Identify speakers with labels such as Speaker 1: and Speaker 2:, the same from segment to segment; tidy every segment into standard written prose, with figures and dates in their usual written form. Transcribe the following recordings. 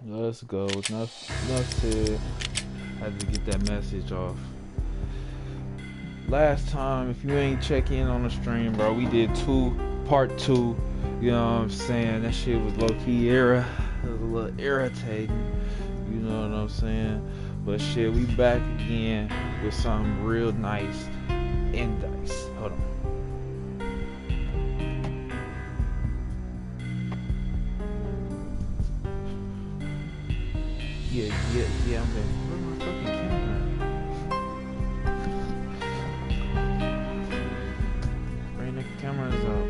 Speaker 1: Let's go. Enough said. Had to get that message off. Last time, if you ain't check in on the stream, bro, we did part two. You know what I'm saying? That shit was low-key it was a little irritating. You know what I'm saying? But shit, we back again with something real nice and dice. Hold on. Yeah, I'm there. Where's my fucking camera? Bring the cameras up.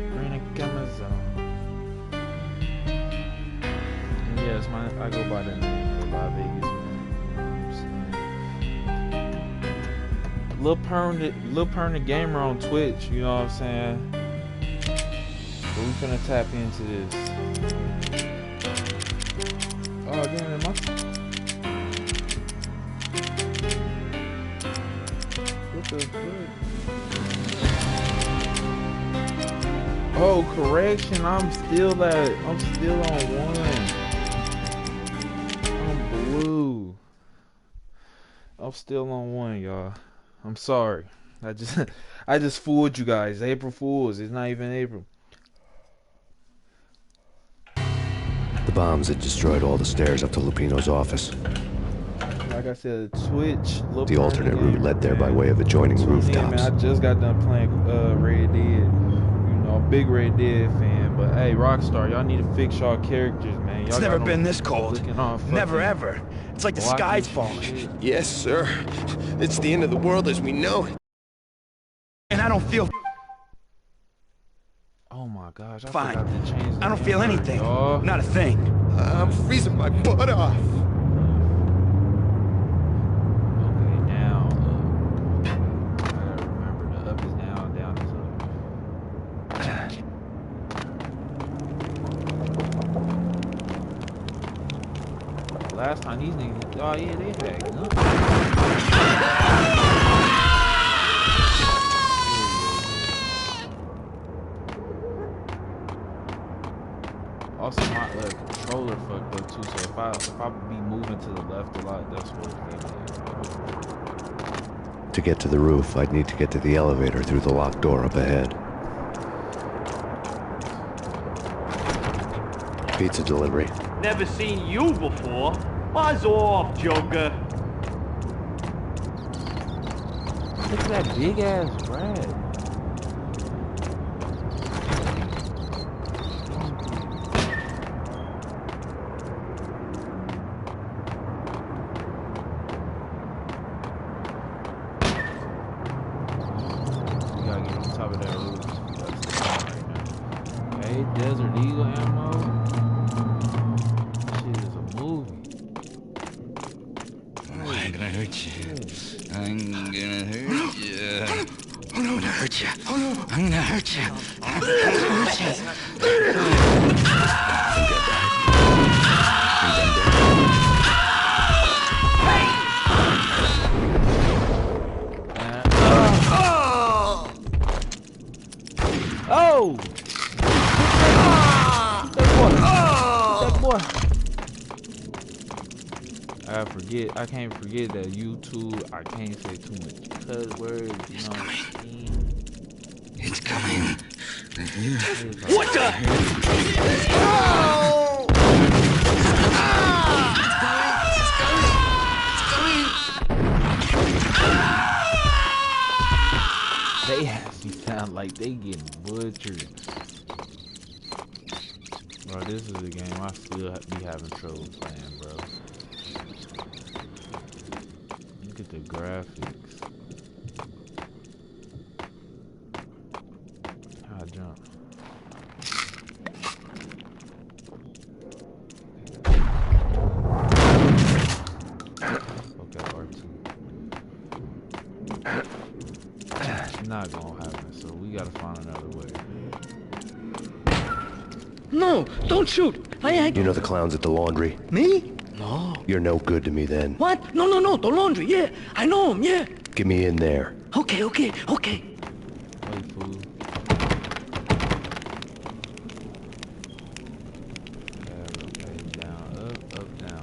Speaker 1: And yeah, it's I go by the name of Las Vegas, man. You know what I'm saying? Lilperm the gamer on Twitch, you know what I'm saying? But we finna tap into this. Oh damn, am I? What the fuck? Oh, correction. I'm still on one. I'm blue. I'm still on one, y'all. I'm sorry. I just fooled you guys. April Fools. It's not even April.
Speaker 2: The bombs had destroyed all the stairs up to Lupino's office.
Speaker 1: Like I said, Twitch.
Speaker 2: The alternate route led there by way of adjoining rooftops.
Speaker 1: Yeah, man, I just got done playing Red Dead. Big Red Dead fan, but hey, Rockstar, y'all need to fix y'all characters, man.
Speaker 3: It's never been this cold. Never ever. It's like the sky's falling.
Speaker 4: Yes, sir. It's the end of the world as we know it.
Speaker 3: And I don't feel
Speaker 1: Oh my gosh, I
Speaker 3: fine.
Speaker 1: forgot to change the
Speaker 3: I don't feel
Speaker 1: camera,
Speaker 3: anything.
Speaker 1: y'all.
Speaker 3: Not a thing.
Speaker 4: I'm freezing my butt off.
Speaker 1: Okay, now I gotta remember the up is down, down is up. Last time these niggas, oh yeah, they had nothing. Also, my controller fucked up too, so if I be moving to the left a lot, that's what it is.
Speaker 2: To get to the roof, I'd need to get to the elevator through the locked door up ahead. Pizza delivery.
Speaker 5: Never seen you before. Buzz off, Joker.
Speaker 1: Look at that big ass rat. Desert Eagle ammo. Shit is a movie.
Speaker 6: I'm gonna hurt you. I'm gonna hurt you. I'm gonna hurt you. I'm gonna hurt you. I'm gonna hurt you.
Speaker 1: Oh! That boy. I can't forget that YouTube, I can't say too much cuss words, you know.
Speaker 6: It's coming.
Speaker 5: What the?
Speaker 1: They actually sound like they getting butchered. Bro, this is a game I still be having trouble playing, bro. Look at the graphics. How I jump. Okay, R2. It's not gonna happen, so we gotta find another way.
Speaker 7: No, don't shoot.
Speaker 2: You know the clowns at the laundry?
Speaker 7: Me? No.
Speaker 2: You're no good to me then.
Speaker 7: What? No, the laundry, yeah. I know him, yeah.
Speaker 2: Get me in there.
Speaker 7: Okay.
Speaker 1: Wait, fool. Okay, down, up, down.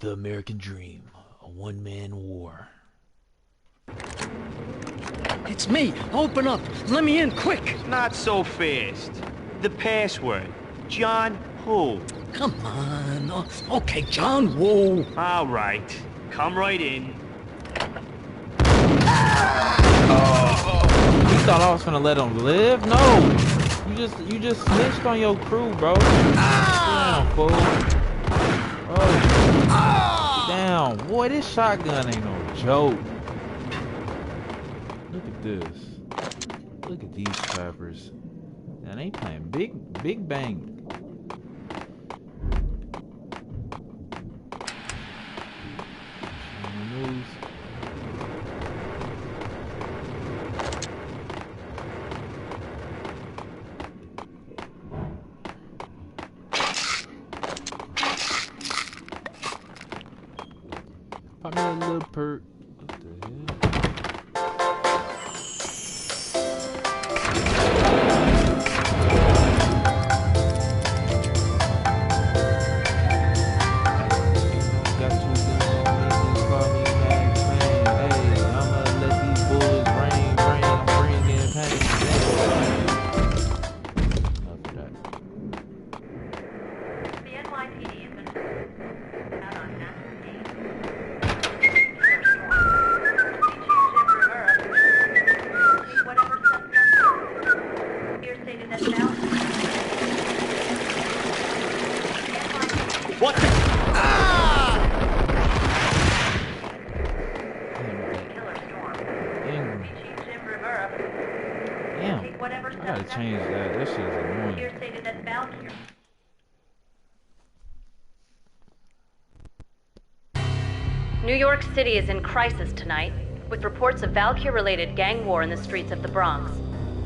Speaker 1: The American Dream, a one-man war.
Speaker 7: It's me. Open up. Let me in, quick.
Speaker 5: Not so fast. The password. John who?
Speaker 7: Come on. Oh, okay, John Woo.
Speaker 5: All right. Come right in.
Speaker 1: You thought I was gonna let him live? No. You just snitched on your crew, bro. Damn, fool. Oh. Damn, boy, this shotgun ain't no joke. Look at this. Look at these trappers. And they playing big bang. News. Pop me a little perk. What the hell? Got 2 guns on me, just call me Max Payne. Hey, I'ma let these bullets rain. I'm bringing pain. Enough of that.
Speaker 8: The NYPD has been out on mass Payne. Whatever steps necessary. Here stated that now.
Speaker 5: What the?
Speaker 8: Killer storm.
Speaker 1: Damn.
Speaker 8: Chief Jim Rivera.
Speaker 1: Damn.
Speaker 8: Take whatever
Speaker 1: I
Speaker 8: steps
Speaker 1: gotta change
Speaker 8: necessary.
Speaker 1: that. That shit is annoying.
Speaker 8: Here stated that Valkyrie.
Speaker 9: New York City is in crisis tonight, with reports of Valkyrie-related gang war in the streets of the Bronx.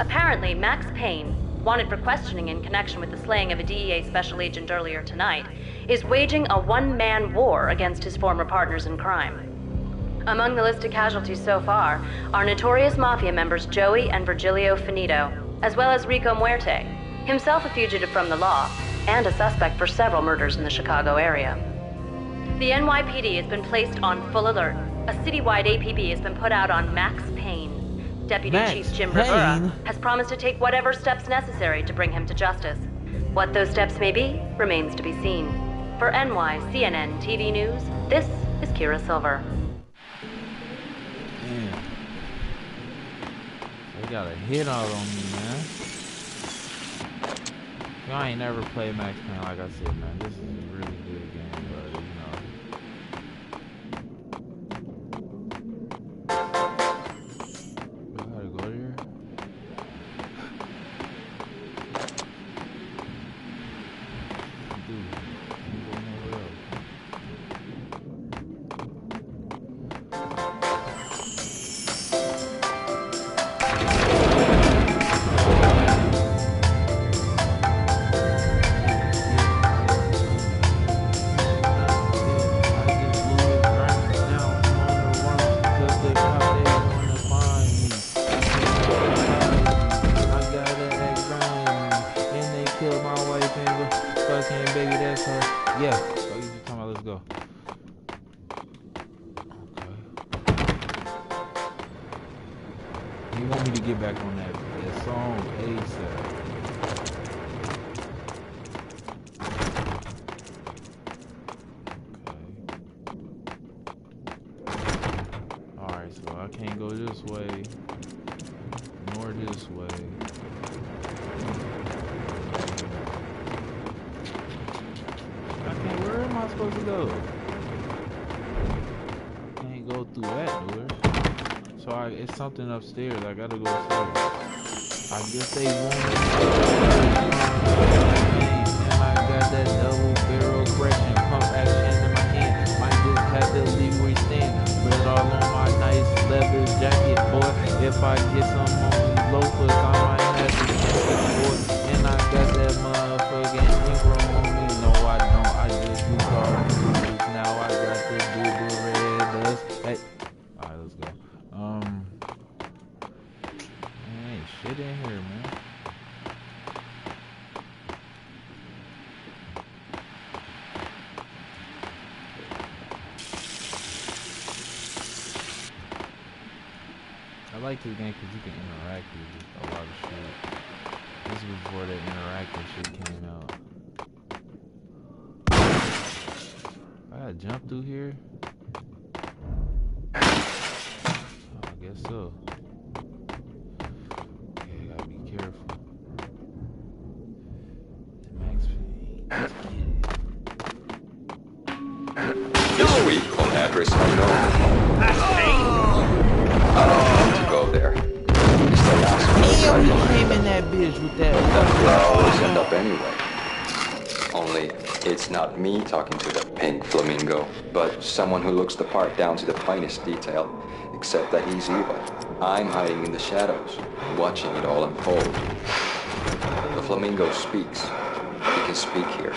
Speaker 9: Apparently, Max Payne, wanted for questioning in connection with the slaying of a DEA special agent earlier tonight, is waging a one-man war against his former partners in crime. Among the list of casualties so far are notorious mafia members Joey and Virgilio Finito, as well as Rico Muerte, himself a fugitive from the law, and a suspect for several murders in the Chicago area. The NYPD has been placed on full alert. A citywide APB has been put out on Max Payne. Deputy
Speaker 1: Max
Speaker 9: Chief Jim
Speaker 1: Payne?
Speaker 9: Rivera has promised to take whatever steps necessary to bring him to justice. What those steps may be remains to be seen. For NYCNN TV News, this is Kira Silver.
Speaker 1: Damn. They got a hit out on me, man. Y'all ain't never played Max Payne, like I said, man. This is a really good game, but you know. I gotta go there. Dude, can't go nowhere else. Yeah, what you talking about? Let's go. Okay. You want me to get back on that song ASAP. Okay. Alright, so I can't go this way, nor this way. Where am I supposed to go? Can't go through that door. So it's something upstairs. I gotta go upstairs. I guess they want me. And I got that double barrel correction pump action in my hand. Might just have to leave where you stand. Put it all on my nice leather jacket, boy. If I get some on these loafers, I might have to change the boy. And I got that motherfucking Ingram on me. No, I don't. I just do cars. Now I got the double red dust. Hey. Alright, let's go. Ain't shit in here, man. like this game because you can interact with a lot of shit. This is before that interactive shit came out. I gotta jump through here? Oh, I guess so. Okay, I gotta be careful. Max Payne. Let's get it.
Speaker 10: This week on Address Unknown. I don't want to go there. It's the last one.
Speaker 1: Damn, we came in that bitch with that.
Speaker 10: That's where I always end up anyway. Only, it's not me talking to the pink flamingo, but someone who looks the part down to the finest detail, except that he's evil. I'm hiding in the shadows, watching it all unfold. The flamingo speaks. He can speak here.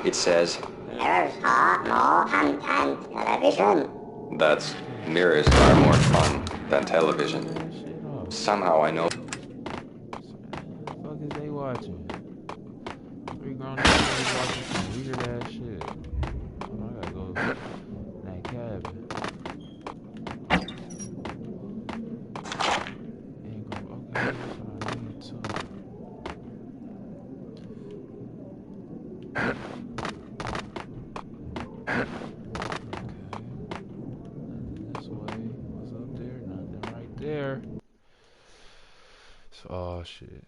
Speaker 10: It says,
Speaker 11: "Mirrors are more fun than television."
Speaker 10: that's mirrors are more fun than television. Somehow I know.
Speaker 1: What the fuck is they watching? Three grown niggas watching some weird ass shit. Oh, I gotta go in that cabin. Ain't gonna, okay, that's what I need too. Okay. Nothing this way. What's up there? Nothing right there. So, oh shit.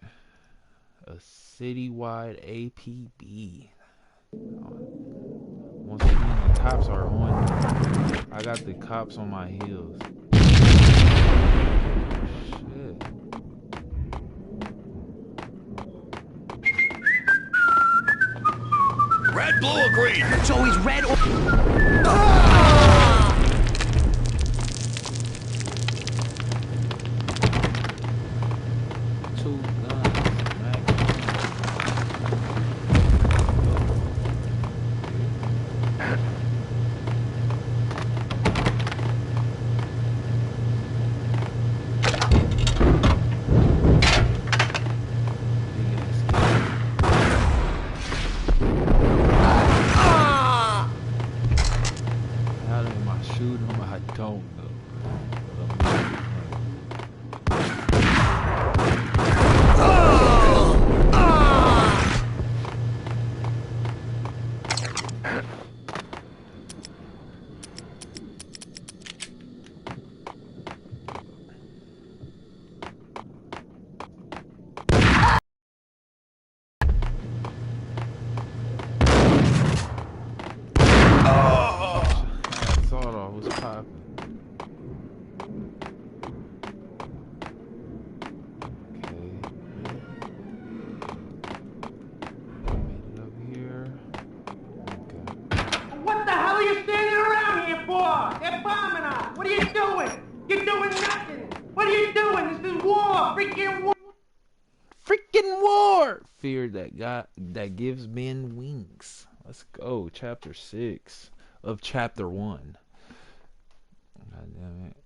Speaker 1: A citywide APB. Once again, the cops are on me. I got the cops on my heels. Shit.
Speaker 3: Red, blue, or green? It's always red or...
Speaker 1: Two guns, Mac. How am I shooting him? I don't know. But I'm thought I was popping. Okay. Made it up here. Okay.
Speaker 5: What the hell are you standing around here for? They're bombing us. What are you doing? You're doing nothing. What are you doing? This is war. Freaking war.
Speaker 1: Freaking war! Fear that gives men wings. Let's go. Chapter 6 of Chapter 1. God damn it.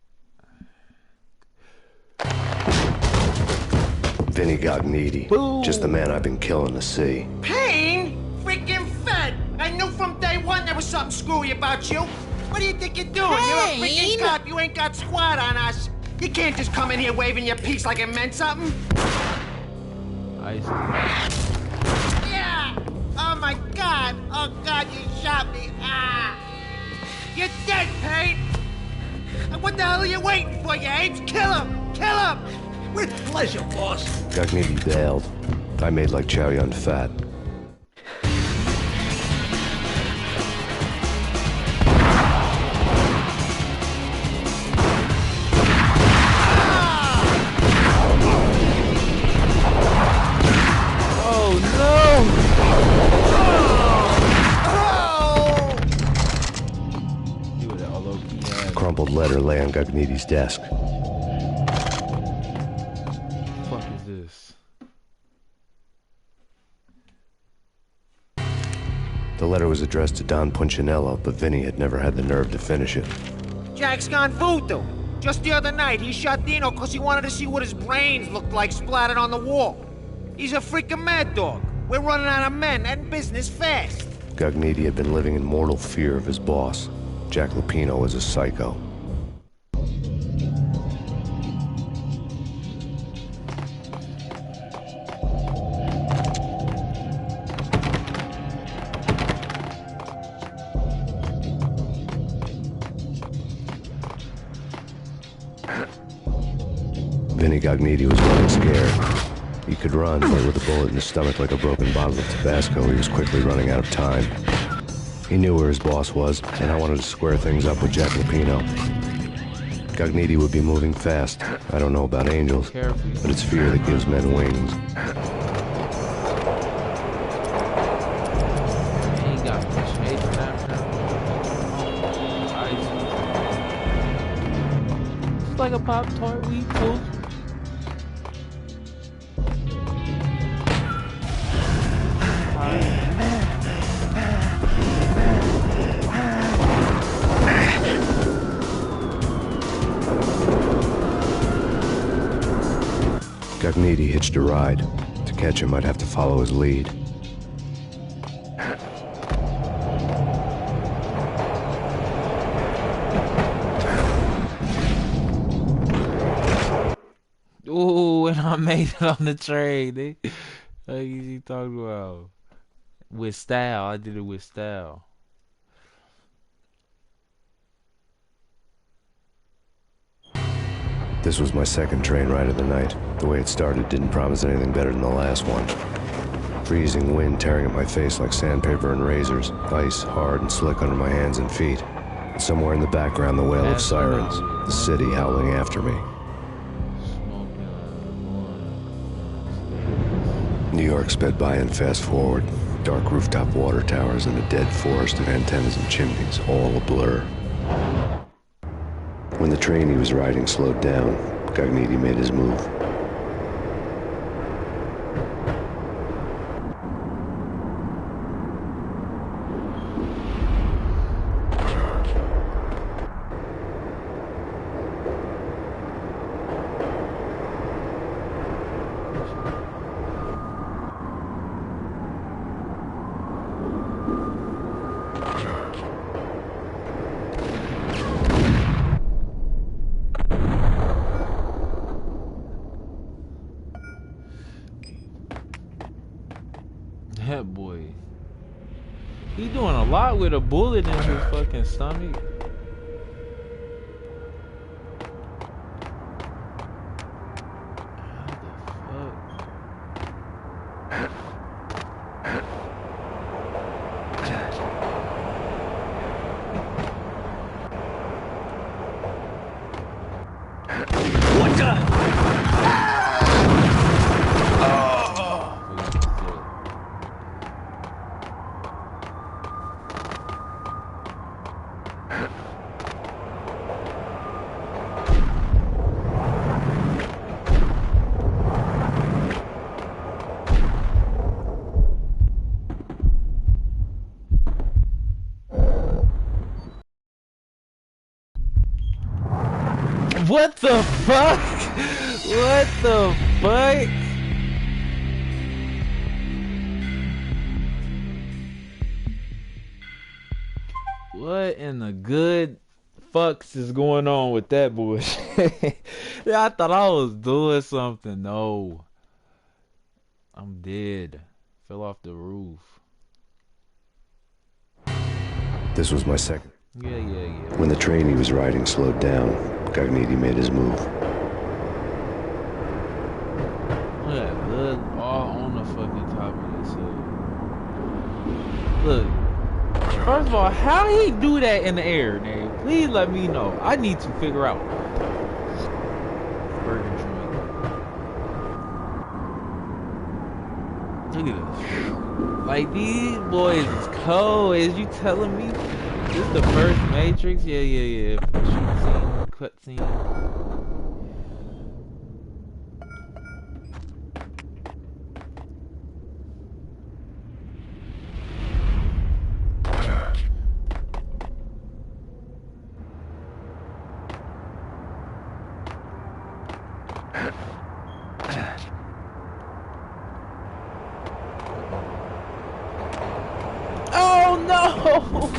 Speaker 2: Vinny got needy.
Speaker 1: Boom.
Speaker 2: Just the man I've been killing to see.
Speaker 5: Payne? Freaking fed. I knew from day one there was something screwy about you. What do you think you're doing? You're a freaking cop. You ain't got squat on us. You can't just come in here waving your piece like it meant something.
Speaker 1: Ice.
Speaker 5: Yeah. Oh my God. Oh God, you shot me. Ah. You're dead, Payne. What the hell are you waiting for, you apes? Kill him. Kill him.
Speaker 3: With pleasure, boss.
Speaker 2: Gagnetti bailed. I made like cherry on fat. Crumpled letter lay on Gagnetti's desk.
Speaker 1: What the fuck is this?
Speaker 2: The letter was addressed to Don Punchinello, but Vinny had never had the nerve to finish it.
Speaker 5: Jack's gone voodoo. Just the other night, he shot Dino because he wanted to see what his brains looked like splattered on the wall. He's a freaking mad dog. We're running out of men and business fast.
Speaker 2: Gagnetti had been living in mortal fear of his boss. Jack Lupino was a psycho. Vinny Gognitti was running scared. He could run, but with a bullet in his stomach like a broken bottle of Tabasco, he was quickly running out of time. He knew where his boss was, and I wanted to square things up with Jack Lupino. Gognitti would be moving fast. I don't know about angels, but it's fear that gives men wings.
Speaker 1: It's like a Pop-Tart we too.
Speaker 2: Gognitti hitched a ride. To catch him, I'd have to follow his lead.
Speaker 1: Ooh, and I made it on the train, eh? Like you talking about? With style. I did it with style.
Speaker 2: This was my second train ride of the night. The way it started didn't promise anything better than the last one. Freezing wind tearing at my face like sandpaper and razors, ice hard and slick under my hands and feet. And somewhere in the background, the wail of sirens, the city howling after me. New York sped by in fast forward. Dark rooftop water towers and a dead forest of antennas and chimneys, all a blur. When the train he was riding slowed down, Gognitti made his move.
Speaker 1: That boy. He doing a lot with a bullet in his fucking stomach.
Speaker 3: What the?
Speaker 1: What the fuck? What the fuck? What in the good fucks is going on with that bullshit? I thought I was doing something. No. I'm dead. Fell off the roof.
Speaker 2: This was my second.
Speaker 1: Yeah.
Speaker 2: When the train he was riding slowed down, Gognitti made his move.
Speaker 1: Look at that blood all on the fucking top of this hood. Look. First of all, how he do that in the air, Nate? Please let me know. I need to figure out. Burger joint. Look at this. Like, these boys is cold. Is you telling me? This is the first Matrix? Yeah. Shoot scene, cut scene. Oh no!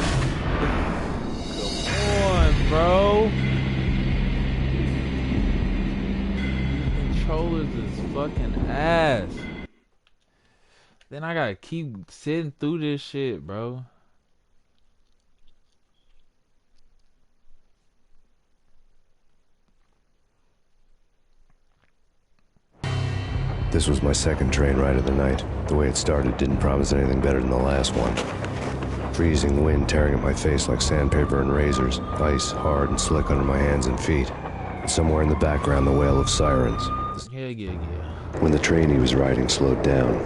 Speaker 1: Bro, these controllers is fucking ass. Then I gotta keep sitting through this shit, bro.
Speaker 2: This was my second train ride of the night. The way it started didn't promise anything better than the last one. Freezing wind tearing at my face like sandpaper and razors, ice hard and slick under my hands and feet. And somewhere in the background, the wail of sirens.
Speaker 1: Yeah.
Speaker 2: When the train he was riding slowed down,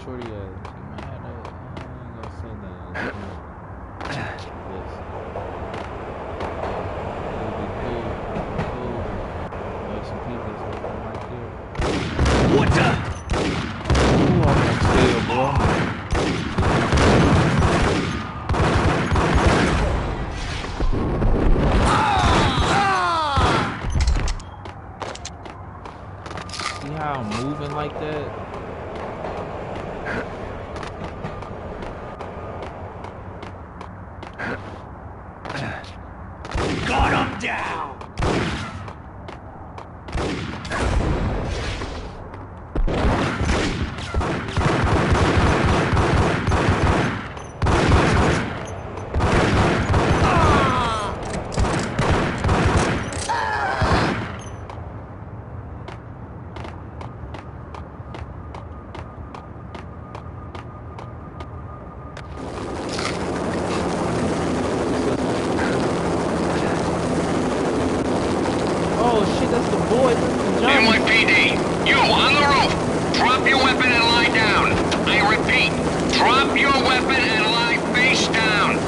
Speaker 1: Shorty, she might have no, I ain't gonna say nothing. It would be cool. There's some people that's looking right there.
Speaker 3: What the?
Speaker 1: Ooh, I'm gonna steal, boy. See how I'm moving like that?
Speaker 3: Got him down!
Speaker 6: NYPD, you on the roof. Drop your weapon and lie down. I repeat, drop your weapon and lie face down.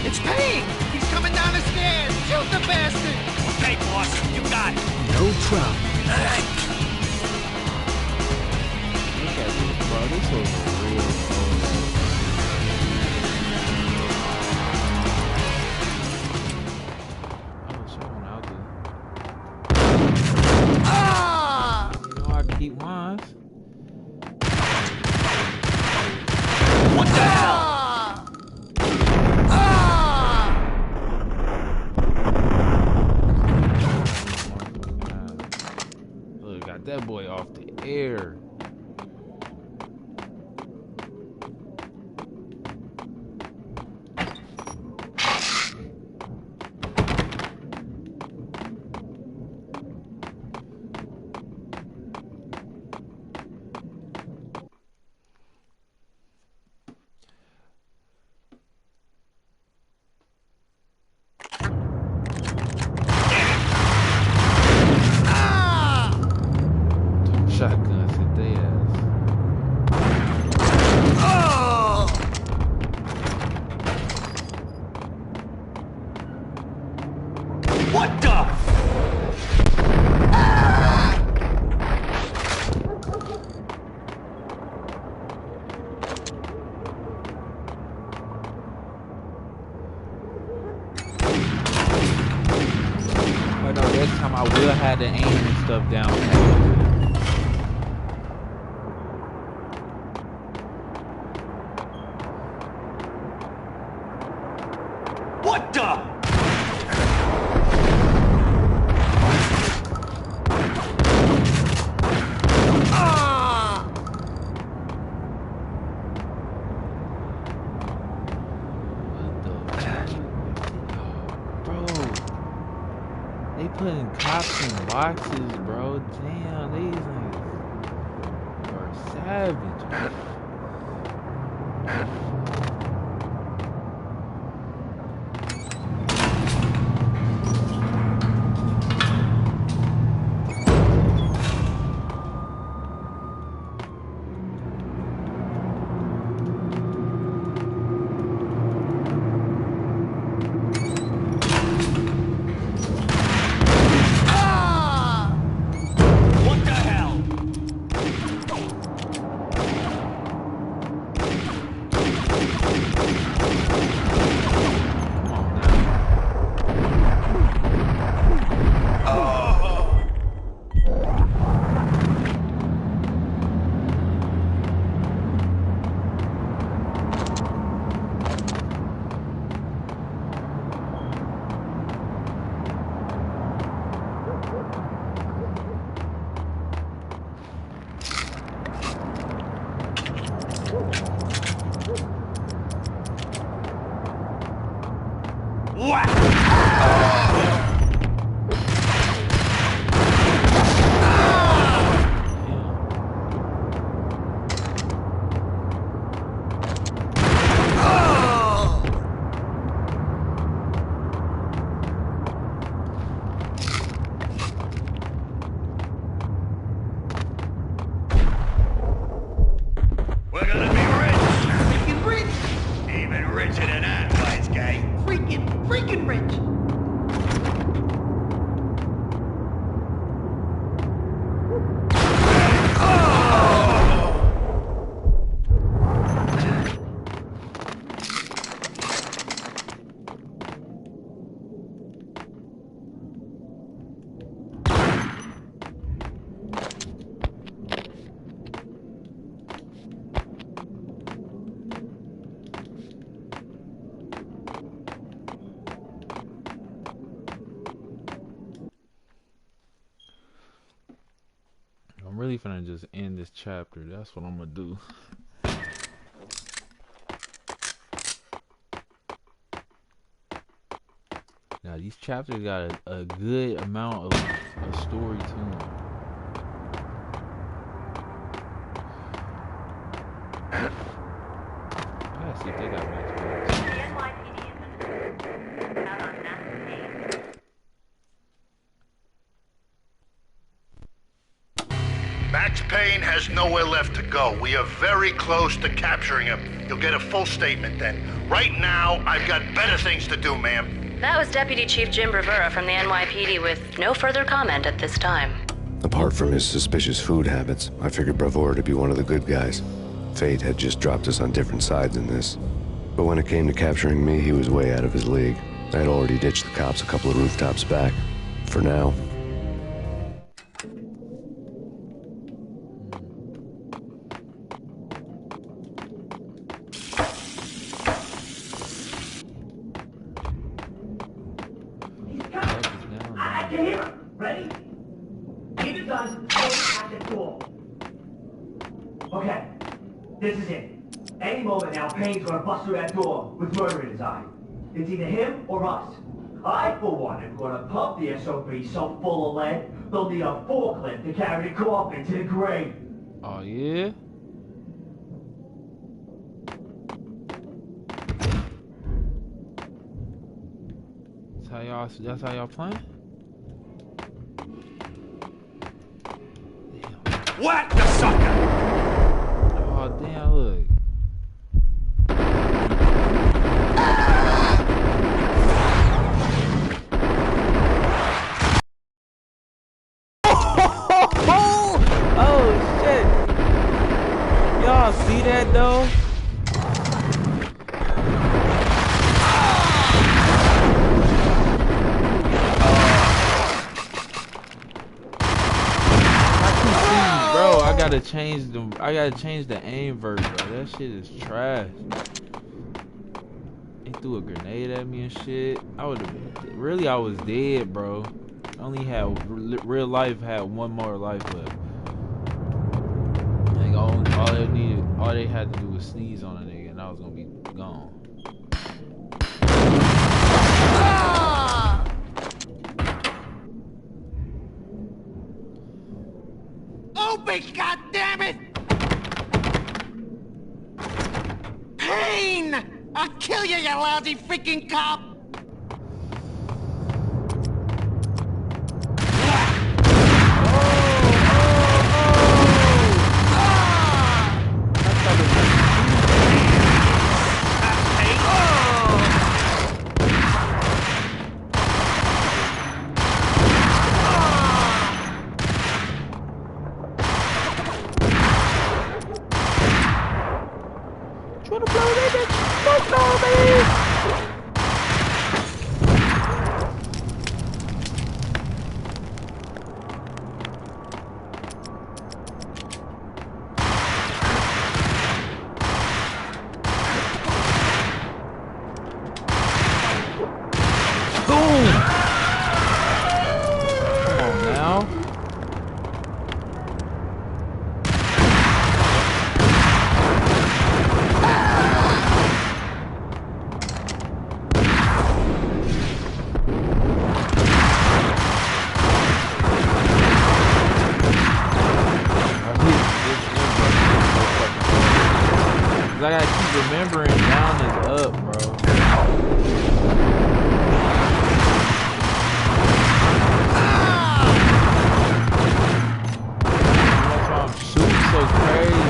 Speaker 5: It's Payne! He's coming down the stairs! Shoot the bastard!
Speaker 3: Okay, boss, you got it.
Speaker 7: No problem.
Speaker 1: Look at this, bro. This was real. Keep wise.
Speaker 3: What the hell?
Speaker 1: Look, got that boy off the air. Shotguns hit their ass.
Speaker 3: What the?
Speaker 1: But no, this time I will have to aim and stuff down.
Speaker 3: What the?
Speaker 1: They putting cops in boxes, bro. Damn, these niggas are savage. I'm really finna just end this chapter. That's what I'm gonna do. Now these chapters got a good amount of story to them. I gotta see if they got Max Payne.
Speaker 8: The NYPD is out on Max Payne.
Speaker 12: Max Payne has nowhere left to go. We are very close to capturing him. You'll get a full statement then. Right now, I've got better things to do, ma'am.
Speaker 9: That was Deputy Chief Jim Rivera from the NYPD with no further comment at this time.
Speaker 2: Apart from his suspicious food habits, I figured Bravura to be one of the good guys. Fate had just dropped us on different sides in this. But when it came to capturing me, he was way out of his league. I had already ditched the cops a couple of rooftops back. For now.
Speaker 13: Okay, this is it. Any moment now, Payne's gonna bust through that door with murder in his eye. It's either him or us. I, for one, am gonna pump the SOB so full of lead, they'll need a forklift to carry the coffin to the grave.
Speaker 1: Oh, yeah? That's how y'all playing?
Speaker 12: What the sucker?
Speaker 1: Oh, damn, look. Oh, shit. Y'all see that, though? I gotta change the aim vert, bro. That shit is trash. They threw a grenade at me and shit. I was dead, bro. I only had real life had one more life left. Like all they had to do was sneeze on a nigga and I was gonna be gone.
Speaker 5: Open, goddammit! Payne! I'll kill you, you lousy freaking cop!
Speaker 1: 'Cause I gotta keep remembering down is up, bro. That's why I'm shooting so crazy.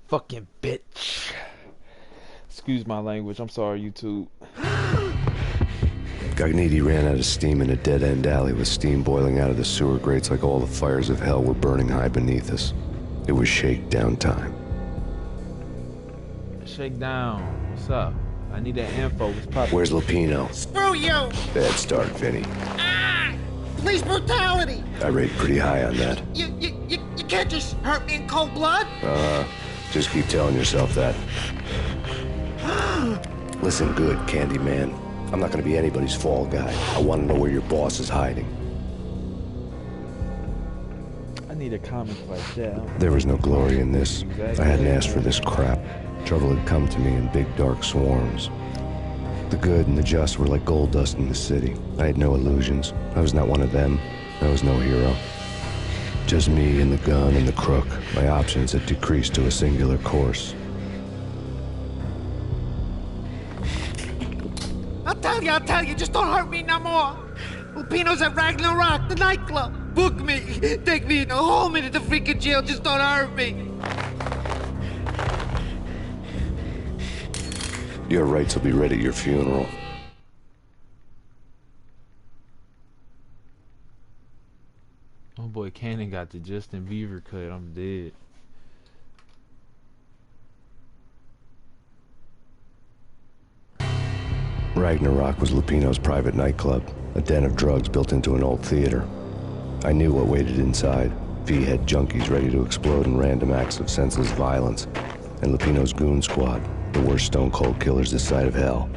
Speaker 1: Fucking bitch. Excuse my language. I'm sorry, YouTube.
Speaker 2: Gagniti ran out of steam in a dead-end alley with steam boiling out of the sewer grates like all the fires of hell were burning high beneath us. It was shakedown time.
Speaker 1: Shakedown. What's up? I need that info. What's poppin'?
Speaker 2: Where's Lupino?
Speaker 5: Screw you!
Speaker 2: Bad start, Vinny.
Speaker 5: Ah! Police brutality!
Speaker 2: I rate pretty high on that.
Speaker 5: You can't just hurt me in cold blood?
Speaker 2: Just keep telling yourself that. Listen good, Candyman. I'm not gonna be anybody's fall guy. I want to know where your boss is hiding.
Speaker 1: I need a comic like that.
Speaker 2: There was no glory in this. I hadn't asked for this crap. Trouble had come to me in big dark swarms. The good and the just were like gold dust in the city. I had no illusions. I was not one of them. I was no hero. Just me and the gun and the crook. My options had decreased to a singular course.
Speaker 5: I'll tell you, just don't hurt me no more. Lupino's at Ragnarok, the nightclub. Book me, take me home into the freaking jail, just don't hurt me.
Speaker 2: Your rights will be read at your funeral.
Speaker 1: Oh boy, Cannon got the Justin Bieber cut. I'm dead.
Speaker 2: Ragnarok was Lupino's private nightclub, a den of drugs built into an old theater. I knew what waited inside. V-head junkies ready to explode in random acts of senseless violence, and Lupino's goon squad, the worst stone-cold killers this side of hell.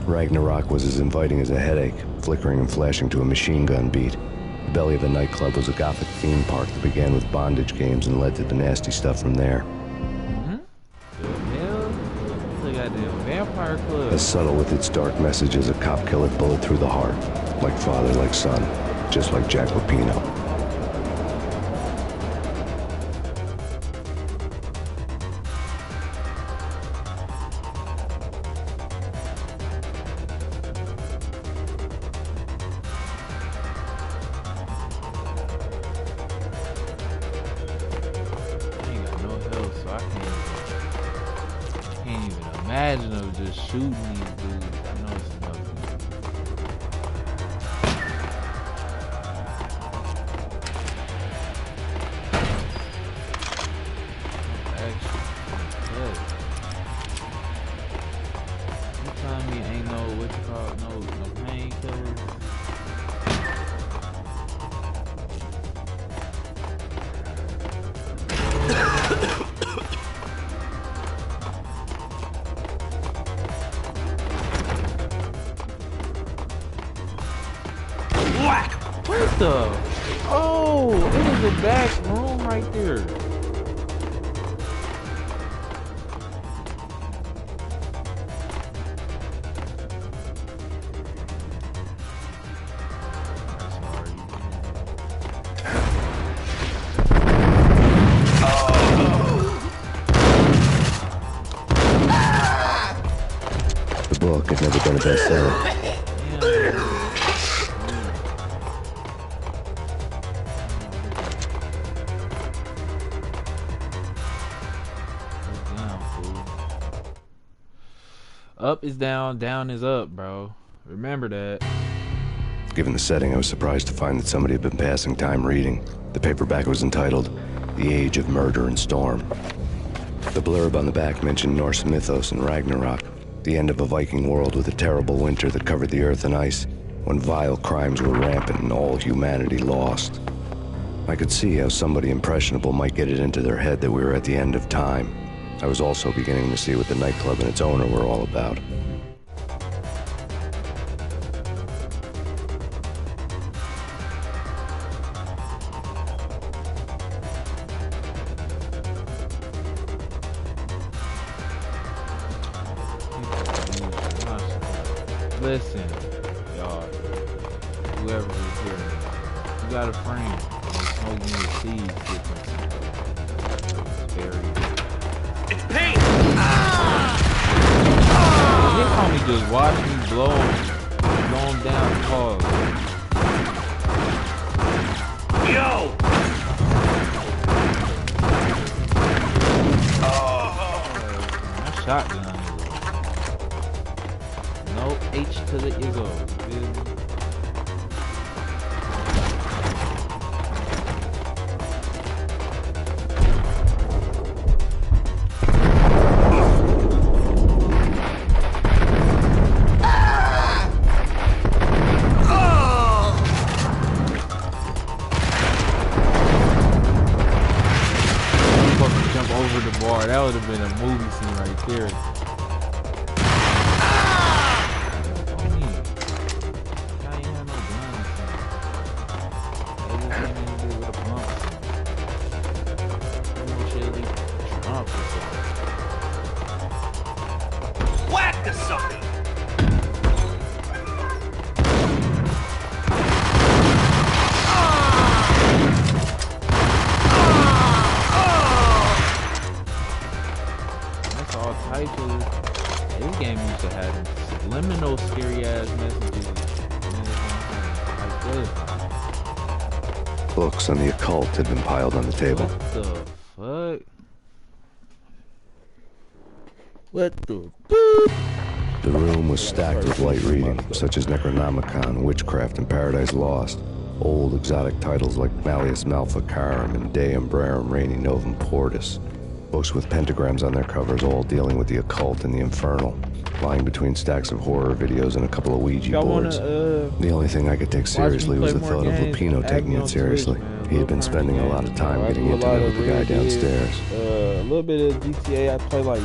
Speaker 2: Ragnarok was as inviting as a headache, flickering and flashing to a machine gun beat. The belly of the nightclub was a gothic theme park that began with bondage games and led to the nasty stuff from there.
Speaker 1: Vampire Club.
Speaker 2: As subtle with its dark message as a cop killer bullet through the heart. Like father, like son. Just like Jack Lupino.
Speaker 1: Imagine of just shooting these dudes. I know it's enough. You telling me ain't no what you call no painkillers? What the? Oh, it was the back room right there.
Speaker 2: The book had never been a bestseller.
Speaker 1: Up is down, down is up, bro. Remember that.
Speaker 2: Given the setting, I was surprised to find that somebody had been passing time reading. The paperback was entitled, The Age of Murder and Storm. The blurb on the back mentioned Norse mythos and Ragnarok, the end of a Viking world with a terrible winter that covered the earth in ice, when vile crimes were rampant and all humanity lost. I could see how somebody impressionable might get it into their head that we were at the end of time. I was also beginning to see what the nightclub and its owner were all about.
Speaker 1: Listen, y'all, whoever is here, you got a friend, smoking your seeds, it's very...
Speaker 3: It's Payne!
Speaker 1: He called me just watch me blow him down the hall.
Speaker 3: Yo!
Speaker 1: My shotgun. No H to the ego. Jump over the bar. That would have been a movie scene right there.
Speaker 3: Whack the sucker!
Speaker 1: That's all types of... This game used to have subliminal scary ass messages. Like this.
Speaker 2: Books on the occult had been piled on the table.
Speaker 1: What the fuck? What the?
Speaker 2: The room was stacked with light reading, such as Necronomicon, Witchcraft, and Paradise Lost. Old exotic titles like Malleus Maleficarum and De Umbrarum Reini Novum Portis. Books with pentagrams on their covers, all dealing with the occult and the infernal. Lying between stacks of horror videos and a couple of Ouija boards. The only thing I could take seriously was the thought of Lupino taking it seriously. He had been spending a lot of time getting intimate with the guy downstairs.
Speaker 1: A little bit of GTA. I play like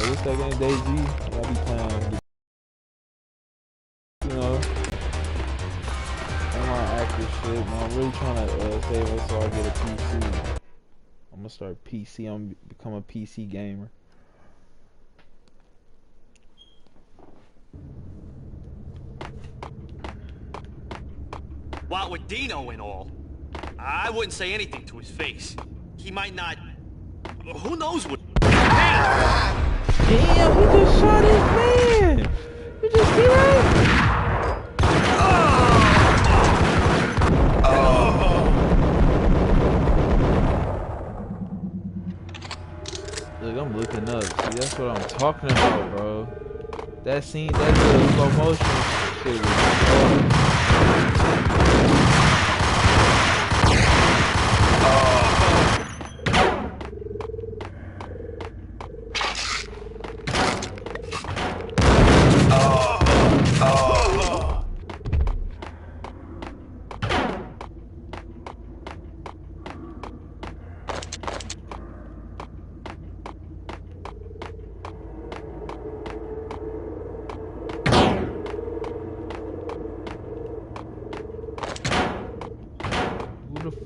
Speaker 1: what's that game, DayZ? I be playing, you know, online active shit, man. I'm really trying to save it so I get a PC. I'm gonna start PC. I'm gonna become a PC gamer.
Speaker 3: What with Dino and all, I wouldn't say anything to his face. He might not... Who knows what... Hey!
Speaker 1: Damn, he just shot his man! You just see that? Look, I'm looking up. See, that's what I'm talking about, bro. That scene, that little slow motion shit was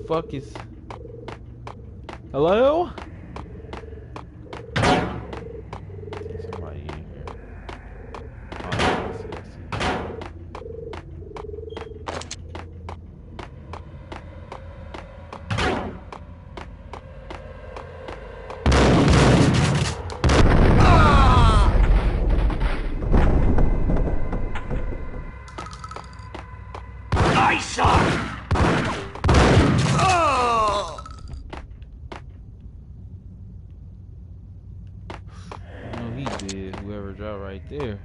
Speaker 1: fuck is... Hello? Somebody in here. Oh, I see. Right there.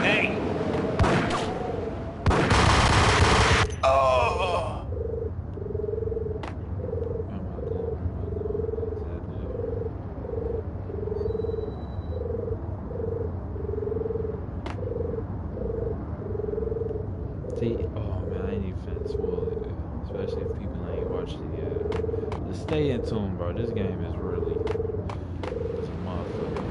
Speaker 3: Hey!
Speaker 1: I ain't watched it yet. Just stay in tune, bro. This game is really it's a motherfucker,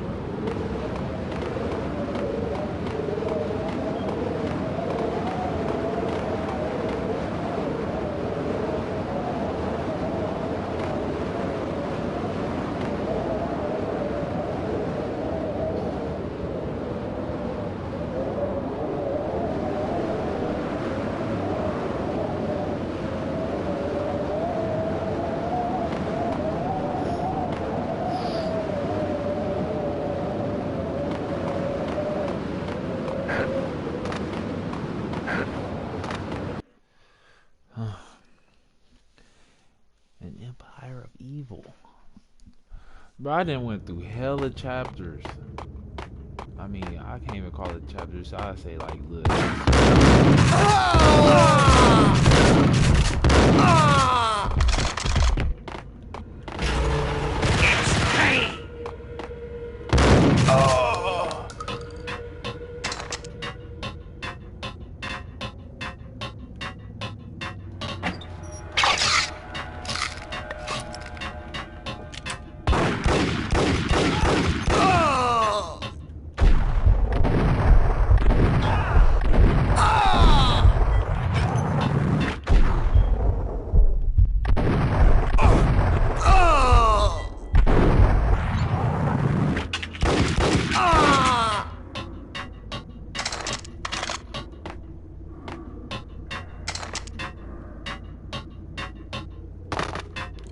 Speaker 1: an empire of evil. Bro, I done went through hella chapters. I mean, I can't even call it chapters. So I say like, look.
Speaker 5: It's Payne!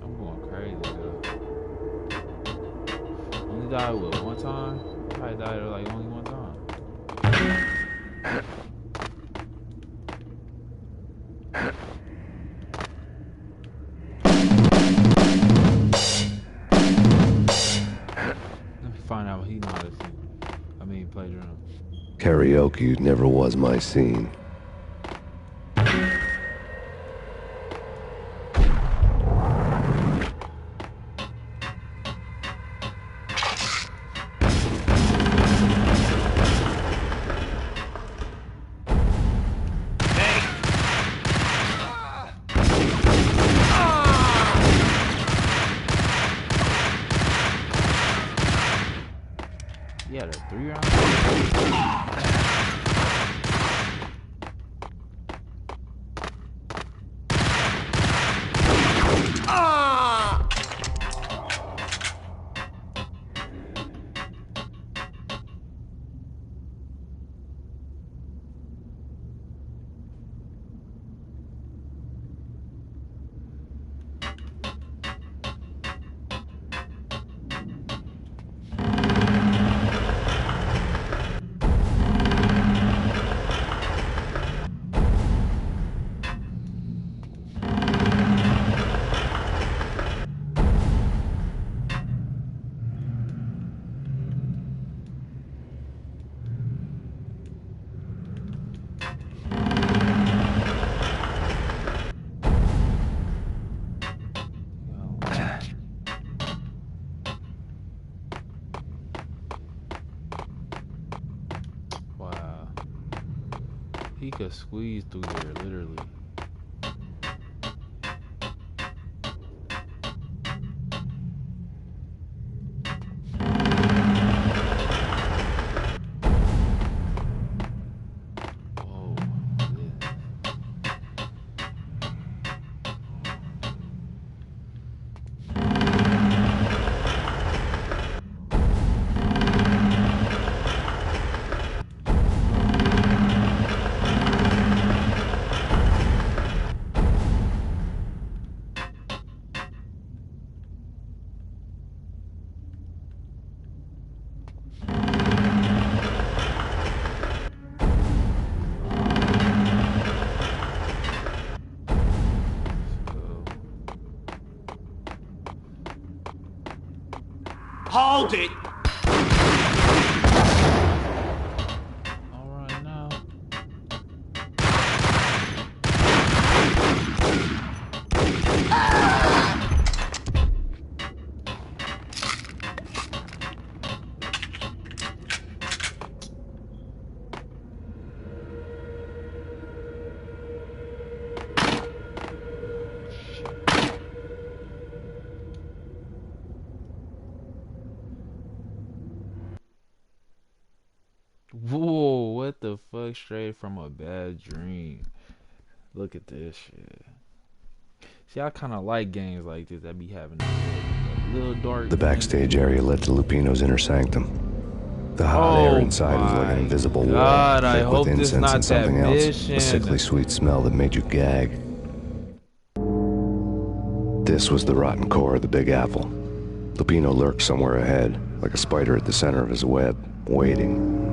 Speaker 1: I'm going crazy, though. Only died what, one time? I died like only one time. Let me find out what he know how to sing. I mean, play drums.
Speaker 2: Karaoke never was my scene.
Speaker 1: Yeah, they're 3 rounds. Wow. He could squeeze through there, literally.
Speaker 5: Hold it!
Speaker 1: Alright now. Shit. the fuck? Straight from a bad dream. Look at this shit. See, I kind of like games like this that be having a little dark.
Speaker 2: The backstage area led to Lupino's inner sanctum. The hot air inside was like an invisible wall,
Speaker 1: I
Speaker 2: thick
Speaker 1: hope
Speaker 2: with
Speaker 1: this
Speaker 2: incense
Speaker 1: not
Speaker 2: and something
Speaker 1: that
Speaker 2: else,
Speaker 1: mission.
Speaker 2: a sickly sweet smell that made you gag. This was the rotten core of the Big Apple. Lupino lurked somewhere ahead, like a spider at the center of his web, waiting.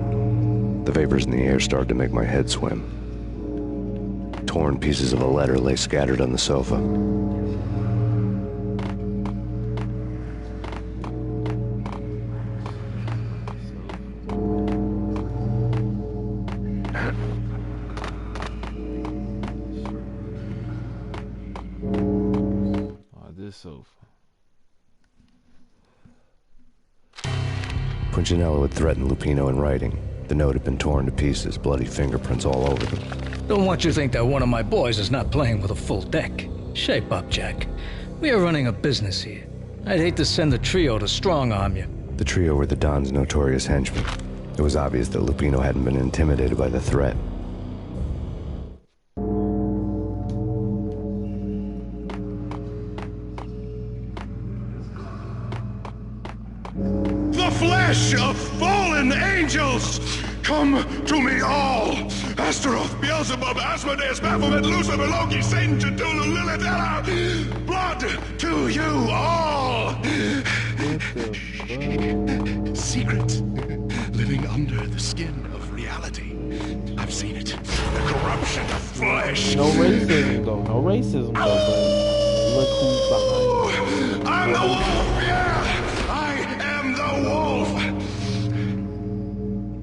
Speaker 2: The vapors in the air started to make my head swim. Torn pieces of a letter lay scattered on the sofa.
Speaker 1: Sofa.
Speaker 2: Punchinello had threatened Lupino in writing. The note had been torn to pieces, bloody fingerprints all over them.
Speaker 7: Don't want you to think that one of my boys is not playing with a full deck. Shape up, Jack. We are running a business here. I'd hate to send the trio to strong-arm you.
Speaker 2: The trio were the Don's notorious henchmen. It was obvious that Lupino hadn't been intimidated by the threat.
Speaker 12: Flesh of fallen angels, come to me all! Astaroth, Beelzebub, Asmodeus, Baphomet, Lucifer, Loki, Satan, Cthulhu, Lilith, blood to you all! Secret, living under the skin of reality. I've seen it. The corruption of flesh.
Speaker 1: No racism though, no racism though, but look who's behind you.
Speaker 12: I'm the wolf, yeah! The wolf!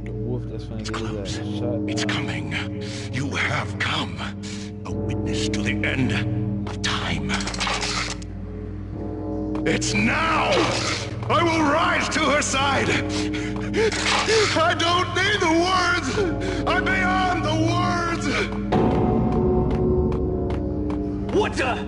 Speaker 1: The wolf that's finna
Speaker 12: it's
Speaker 1: get
Speaker 12: close.
Speaker 1: That shot.
Speaker 12: It's coming. You have come. A witness to the end of time. It's now! I will rise to her side! I don't need the words! I'm beyond the words!
Speaker 3: What the?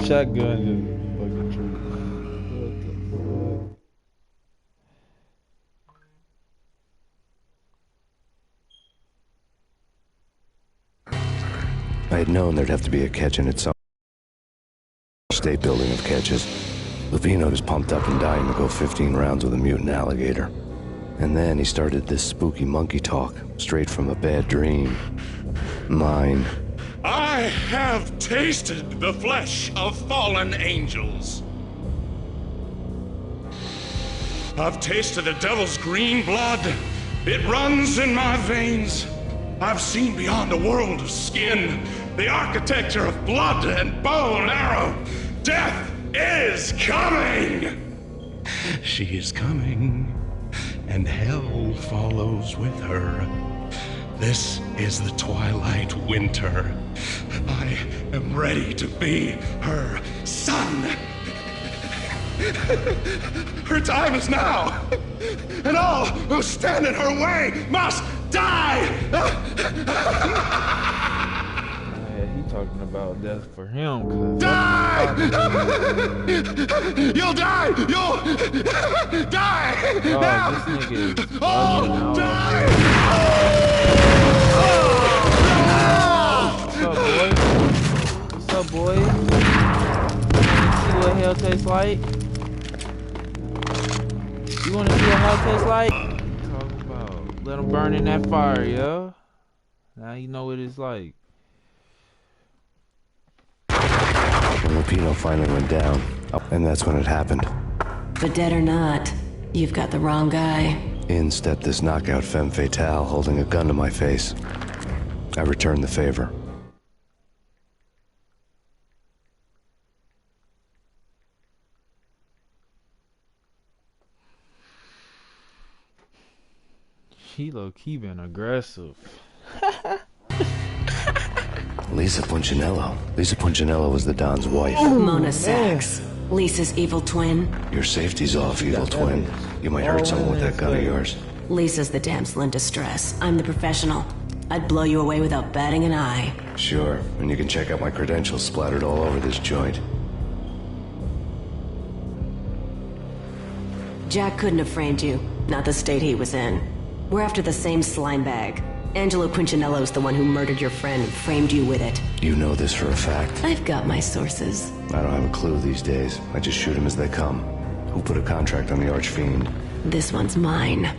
Speaker 1: Shotgun just fucking true. What
Speaker 2: the fuck? I had known there'd have to be a catch in it some state building of catches. Lupino was pumped up and dying to go 15 rounds with a mutant alligator. And then he started this spooky monkey talk, straight from a bad dream. Mine.
Speaker 12: I have tasted the flesh of fallen angels. I've tasted the devil's green blood. It runs in my veins. I've seen beyond a world of skin, the architecture of blood and bow and arrow. Death is coming! She is coming, and hell follows with her. This is the twilight winter. I am ready to be her son. Her time is now, and all who stand in her way must die!
Speaker 1: Yeah, he talking about death for him, cause
Speaker 12: die! You'll die! You'll die!
Speaker 1: oh,
Speaker 12: Now!
Speaker 1: this nigga is
Speaker 12: Oh, die!
Speaker 1: What's up, boy? What's up, boy? See what hell tastes like? You wanna see what hell tastes like? Talking about let him burn in that fire, yo. Now you know what it's like.
Speaker 2: When Lupino finally went down, and that's when it happened.
Speaker 14: But dead or not, you've got the wrong guy.
Speaker 2: In stepped this knockout femme fatale holding a gun to my face. I returned the favor.
Speaker 1: He low-key been aggressive.
Speaker 2: Lisa Punchinello. Lisa Punchinello was the Don's wife.
Speaker 14: Mona Sachs, Lisa's evil twin.
Speaker 2: Your safety's off, evil twin. You might hurt someone with that gun of yours.
Speaker 14: Lisa's the damsel in distress. I'm the professional. I'd blow you away without batting an eye.
Speaker 2: Sure, and you can check out my credentials splattered all over this joint.
Speaker 14: Jack couldn't have framed you, not the state he was in. We're after the same slime bag. Angelo Punchinello's the one who murdered your friend and framed you with it.
Speaker 2: You know this for a fact?
Speaker 14: I've got my sources.
Speaker 2: I don't have a clue these days. I just shoot them as they come. Who put a contract on the Archfiend?
Speaker 14: This one's mine.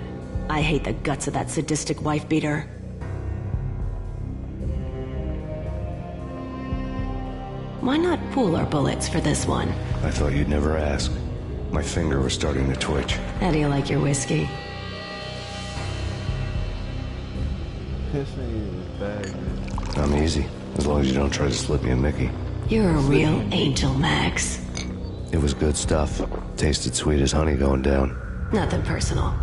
Speaker 14: I hate the guts of that sadistic wife-beater. Why not pool our bullets for this one?
Speaker 2: I thought you'd never ask. My finger was starting to twitch.
Speaker 14: How do you like your whiskey?
Speaker 1: This nigga is bad, man.
Speaker 2: I'm easy, as long as you don't try to slip me a Mickey.
Speaker 14: You're a real angel, Max.
Speaker 2: It was good stuff. Tasted sweet as honey going down.
Speaker 14: Nothing personal.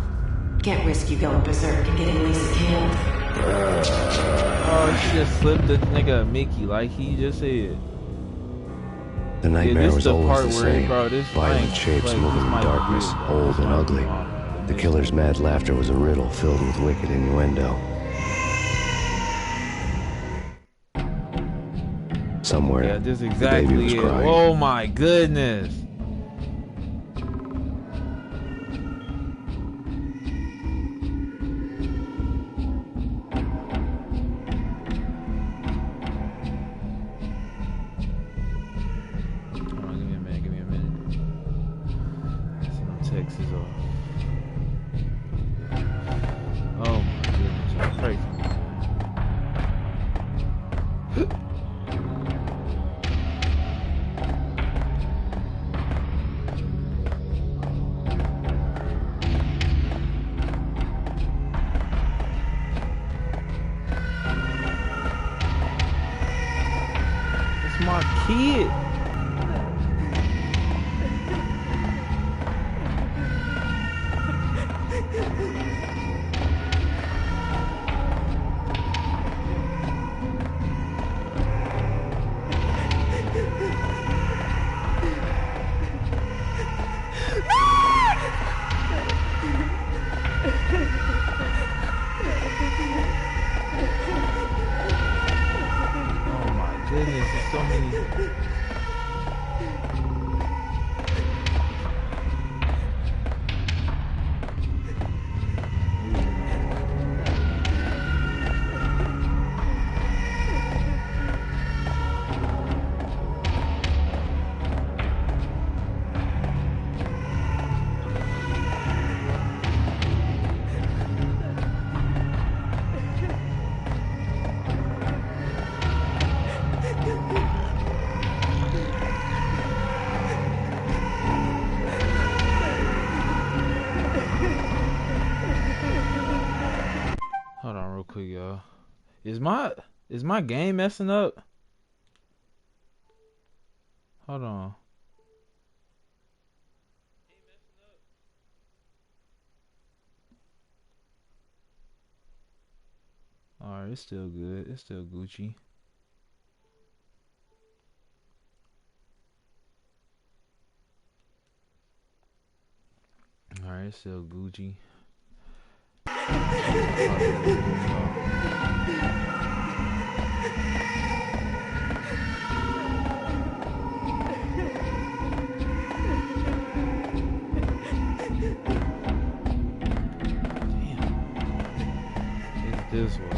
Speaker 14: Can't risk you going berserk and getting Lisa killed.
Speaker 1: Oh, she just slipped the nigga a Mickey like he just said.
Speaker 2: The nightmare was always the same.
Speaker 1: Bro,
Speaker 2: Violent shapes moving in darkness, old and ugly. The killer's mad laughter was a riddle filled with wicked innuendo. Somewhere,
Speaker 1: yeah, this
Speaker 2: the
Speaker 1: exactly
Speaker 2: baby was
Speaker 1: it.
Speaker 2: crying.
Speaker 1: Oh my goodness. My kid. Goodness, there's so many. Hold on real quick, y'all. Is my game messing up? Hold on. All it's still good. It's still Gucci. Alright, it's still Gucci. This one.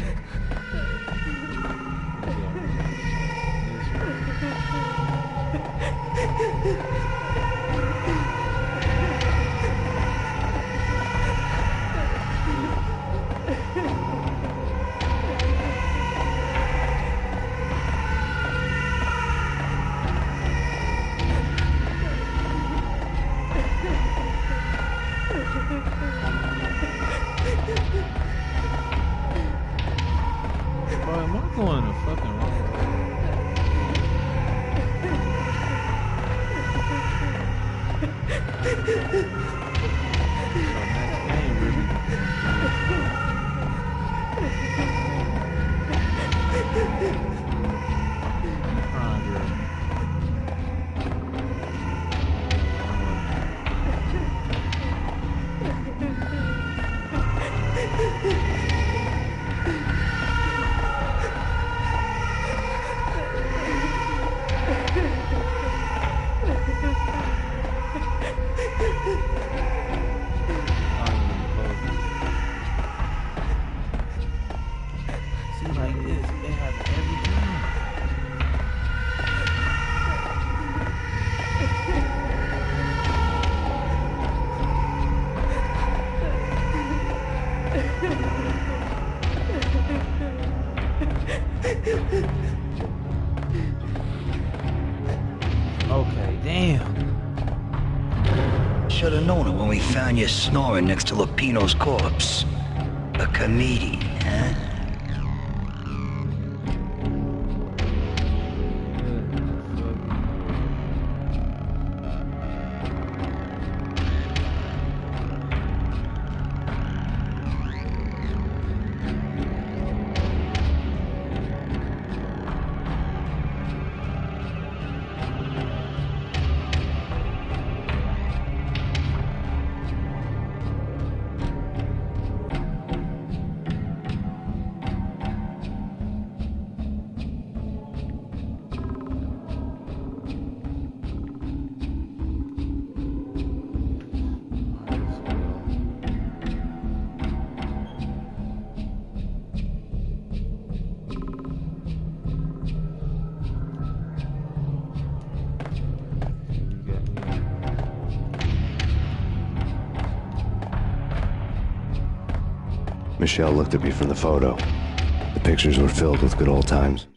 Speaker 1: Going the fucking wrong way. Okay, damn.
Speaker 6: Should have known it when we found you snoring next to Lupino's corpse. A comedian, huh?
Speaker 2: Michelle looked at me from the photo. The pictures were filled with good old times.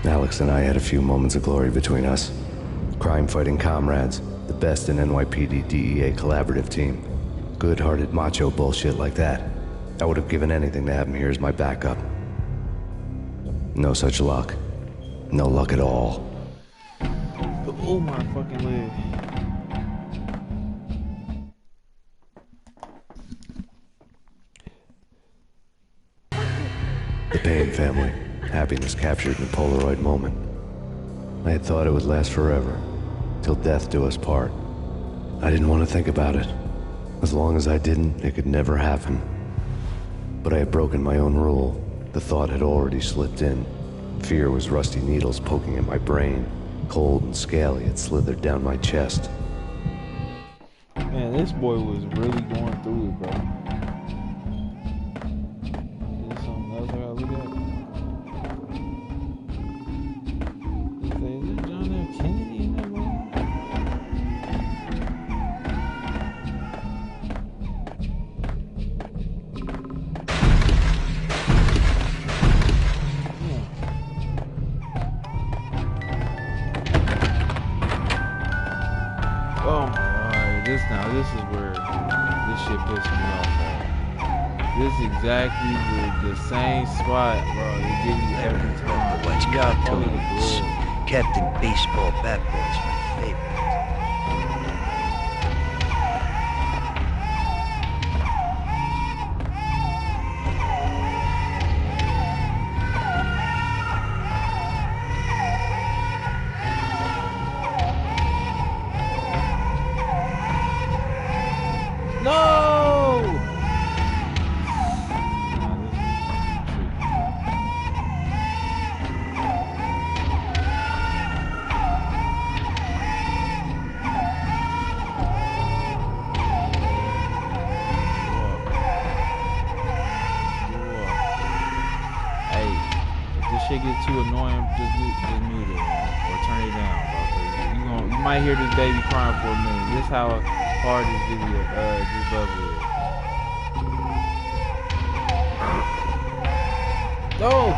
Speaker 2: Alex and I had a few moments of glory between us. Crime-fighting comrades, the best in NYPD DEA collaborative team. Good-hearted macho bullshit like that. I would have given anything to have him here as my backup. No such luck. No luck at all.
Speaker 1: Oh my fucking leg.
Speaker 2: The Payne family. Happiness captured in a Polaroid moment. I had thought it would last forever, till death do us part. I didn't want to think about it. As long as I didn't, it could never happen. But I had broken my own rule. The thought had already slipped in. Fear was rusty needles poking at my brain. Cold and scaly, it slithered down my chest.
Speaker 1: Man, this boy was really going through it, bro. Is something else I gotta look at? Is it John F. Kennedy in that movie? Oh my god, this is where this shit pissed me off at. This is exactly the same spot, bro. They give you every time.
Speaker 6: What's cartoons? Captain Baseball Batball's my favorite.
Speaker 1: annoying, just mute it, or turn it down, bro. 'Cause you might hear this baby crying for a minute. This how hard this video, this level is. Go!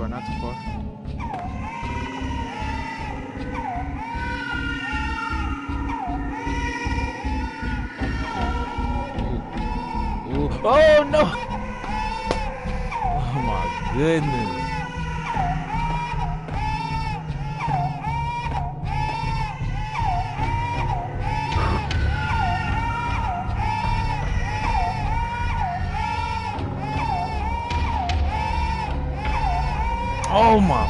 Speaker 1: Not too far. Ooh. Oh no! Oh my goodness. Oh my.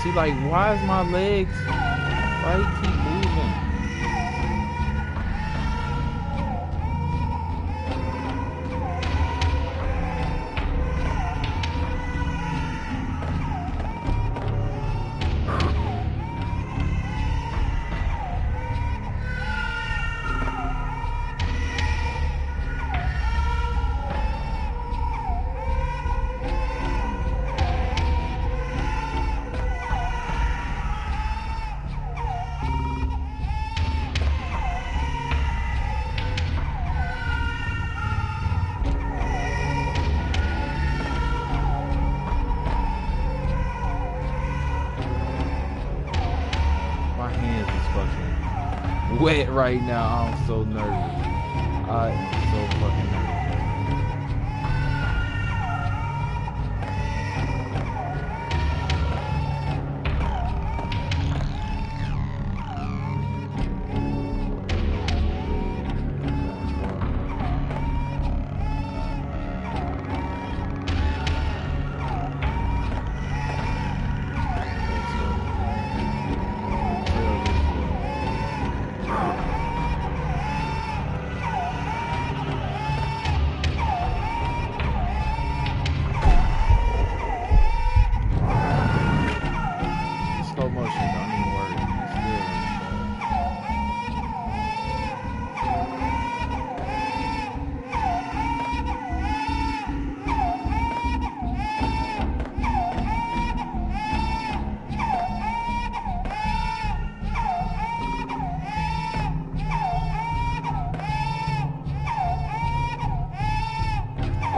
Speaker 1: See, like, why is my legs? Why you keep moving? Wet right now. I'm so nervous. I am so fucking nervous.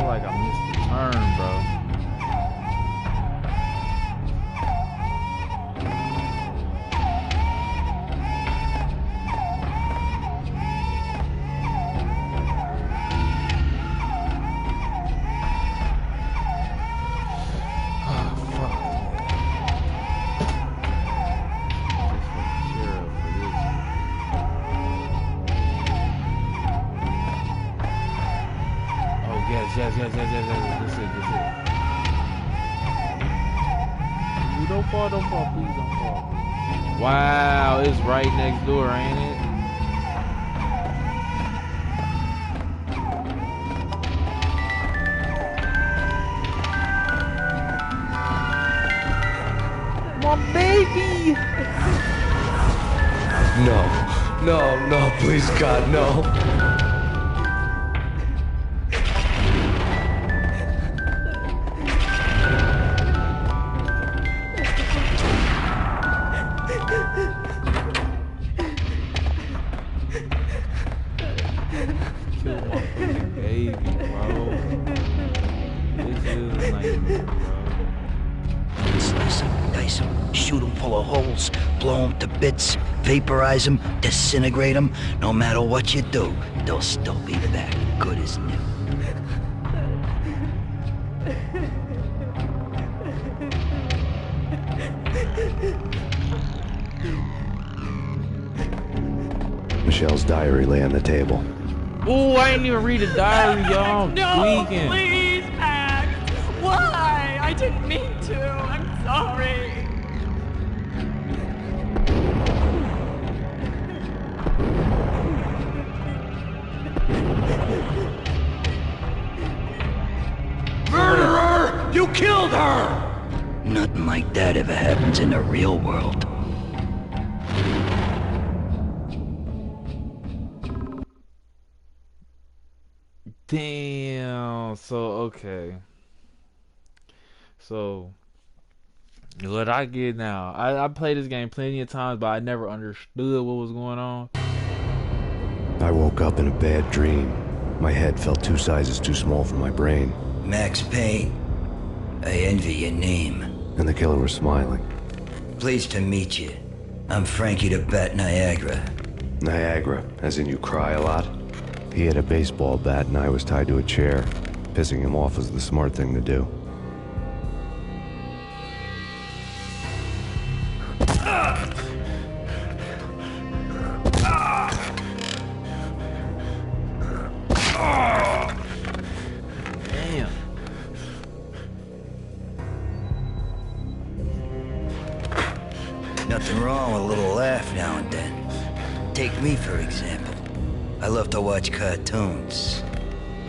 Speaker 1: Like I missed the turn, bro. Yes. This is it. Don't fall, please don't fall. Wow, it's right next door, ain't it? My baby!
Speaker 2: No, please God, no.
Speaker 15: full of holes, blow them to bits, vaporize them, disintegrate them. No matter what you do, they'll still be back, good as new.
Speaker 2: Michelle's diary lay on the table.
Speaker 1: Ooh, I ain't even read the diary, y'all.
Speaker 16: No,
Speaker 1: Tweaking.
Speaker 16: please, Max. Why? I didn't mean to. I'm sorry.
Speaker 15: Murderer! You killed her! Nothing like that ever happens in the real world.
Speaker 1: Damn. So, okay. So, what I get now, I played this game plenty of times, but I never understood what was going on.
Speaker 2: I woke up in a bad dream. My head felt 2 sizes too small for my brain.
Speaker 15: Max Payne, I envy your name.
Speaker 2: And the killer was smiling.
Speaker 15: Pleased to meet you. I'm Frankie the Bat Niagara.
Speaker 2: Niagara, as in you cry a lot? He had a baseball bat and I was tied to a chair. Pissing him off was the smart thing to do.
Speaker 1: Damn.
Speaker 15: Nothing wrong with a little laugh now and then. Take me, for example. I love to watch cartoons.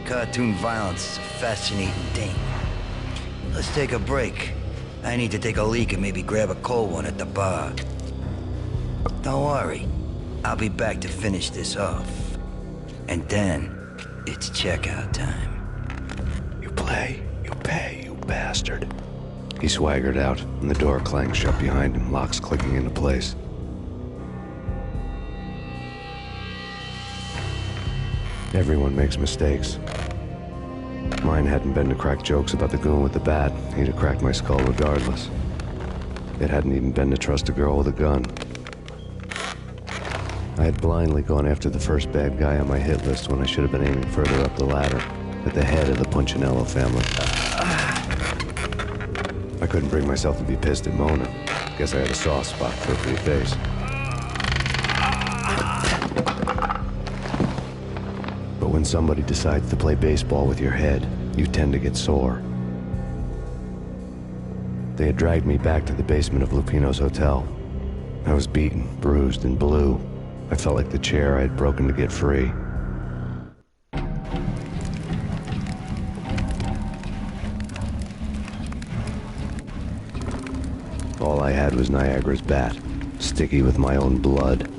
Speaker 15: Cartoon violence is a fascinating thing. Let's take a break. I need to take a leak and maybe grab a cold one at the bar. Don't worry. I'll be back to finish this off. And then, it's checkout time.
Speaker 2: You play, you pay, you bastard. He swaggered out, and the door clanged shut behind him, locks clicking into place. Everyone makes mistakes. Mine hadn't been to crack jokes about the goon with the bat. He'd have cracked my skull regardless. It hadn't even been to trust a girl with a gun. I had blindly gone after the first bad guy on my hit list when I should have been aiming further up the ladder, at the head of the Punchinello family. I couldn't bring myself to be pissed at Mona. Guess I had a soft spot for her pretty face. But when somebody decides to play baseball with your head, you tend to get sore. They had dragged me back to the basement of Lupino's hotel. I was beaten, bruised, and blue. I felt like the chair I had broken to get free. All I had was Niagara's bat, sticky with my own blood.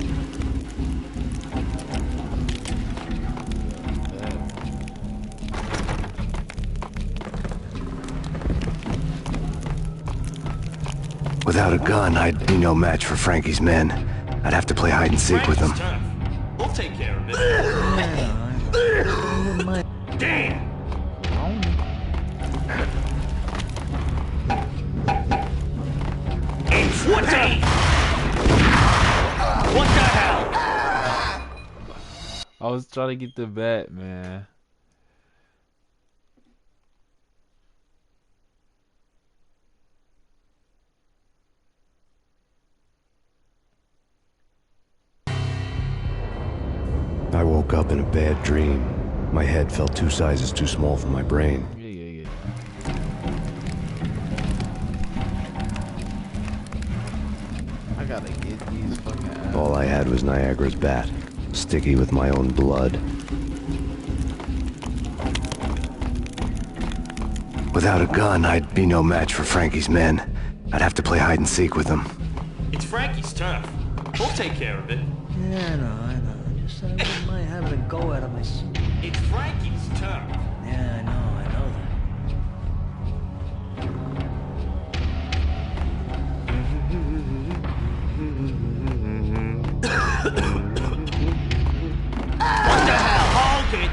Speaker 2: Without a gun, I'd be no match for Frankie's men. I'd have to play hide and seek with them.
Speaker 3: We'll take care of it. Damn! It's what the hell?
Speaker 1: I was trying to get the bat, man.
Speaker 2: I woke up in a bad dream. My head felt 2 sizes too small for my brain.
Speaker 1: Yeah. I gotta get these fucking ass.
Speaker 2: All I had was Niagara's bat, sticky with my own blood. Without a gun, I'd be no match for Frankie's men. I'd have to play hide and seek with them.
Speaker 3: It's Frankie's turf. We'll take care of it.
Speaker 15: Yeah, I know. I just said I wouldn't mind having a go at him myself.
Speaker 3: It's Frankie's turf.
Speaker 15: Yeah, I know
Speaker 3: What the hell? Hold it!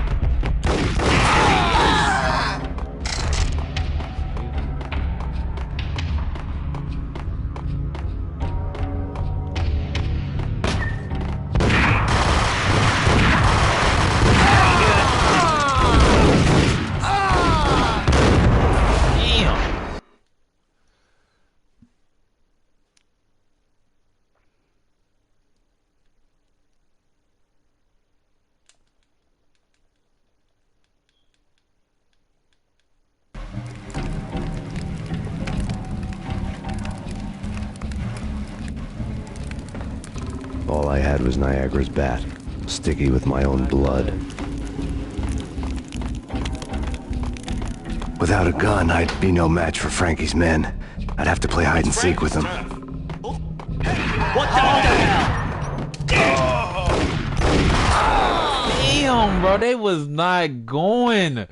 Speaker 2: All I had was Niagara's bat, sticky with my own blood. Without a gun, I'd be no match for Frankie's men. I'd have to play hide and seek with them.
Speaker 3: What the hell?
Speaker 1: Damn, bro, they was not going.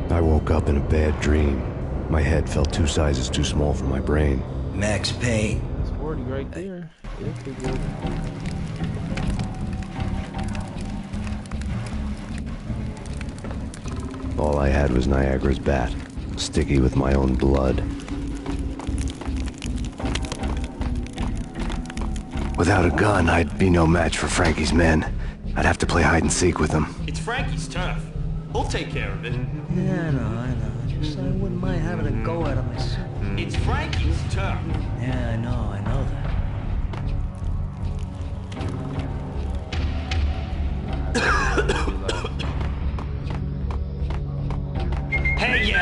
Speaker 2: I woke up in a bad dream. My head felt 2 sizes too small for my brain.
Speaker 15: Max Payne.
Speaker 1: It's 40 right there. Yeah, pretty good.
Speaker 2: All I had was Niagara's bat, sticky with my own blood. Without a gun, I'd be no match for Frankie's men. I'd have to play hide and seek with them.
Speaker 3: It's Frankie's turf. He'll take care of it.
Speaker 7: Yeah, I know. Just I wouldn't mind having a go at him myself.
Speaker 3: It's Frankie's turf.
Speaker 7: Yeah, I know that.
Speaker 3: Hey,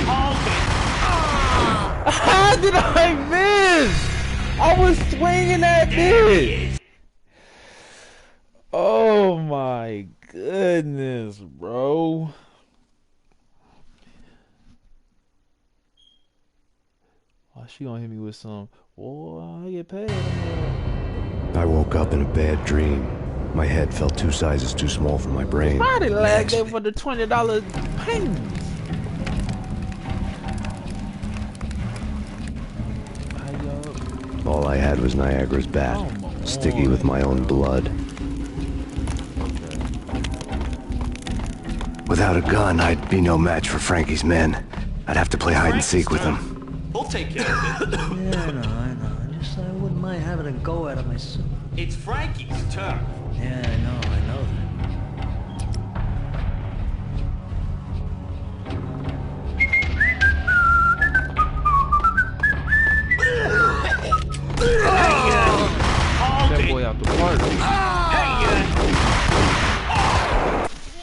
Speaker 3: hold it.
Speaker 1: How did I miss? I was swinging that bitch. Oh my goodness, bro. Oh, she gonna hit me with some. Oh, I get paid.
Speaker 2: I woke up in a bad dream. My head felt 2 sizes too small for my brain.
Speaker 1: Friday last day for the $20 payments.
Speaker 2: All I had was Niagara's bat, sticky with my own blood. Without a gun, I'd be no match for Frankie's men. I'd have to play hide and seek with them.
Speaker 3: We'll take care of it.
Speaker 7: Yeah, I know. Just I wouldn't mind having a go at him myself.
Speaker 3: It's Frankie's turf.
Speaker 7: Yeah, I know that.
Speaker 1: That boy out the park.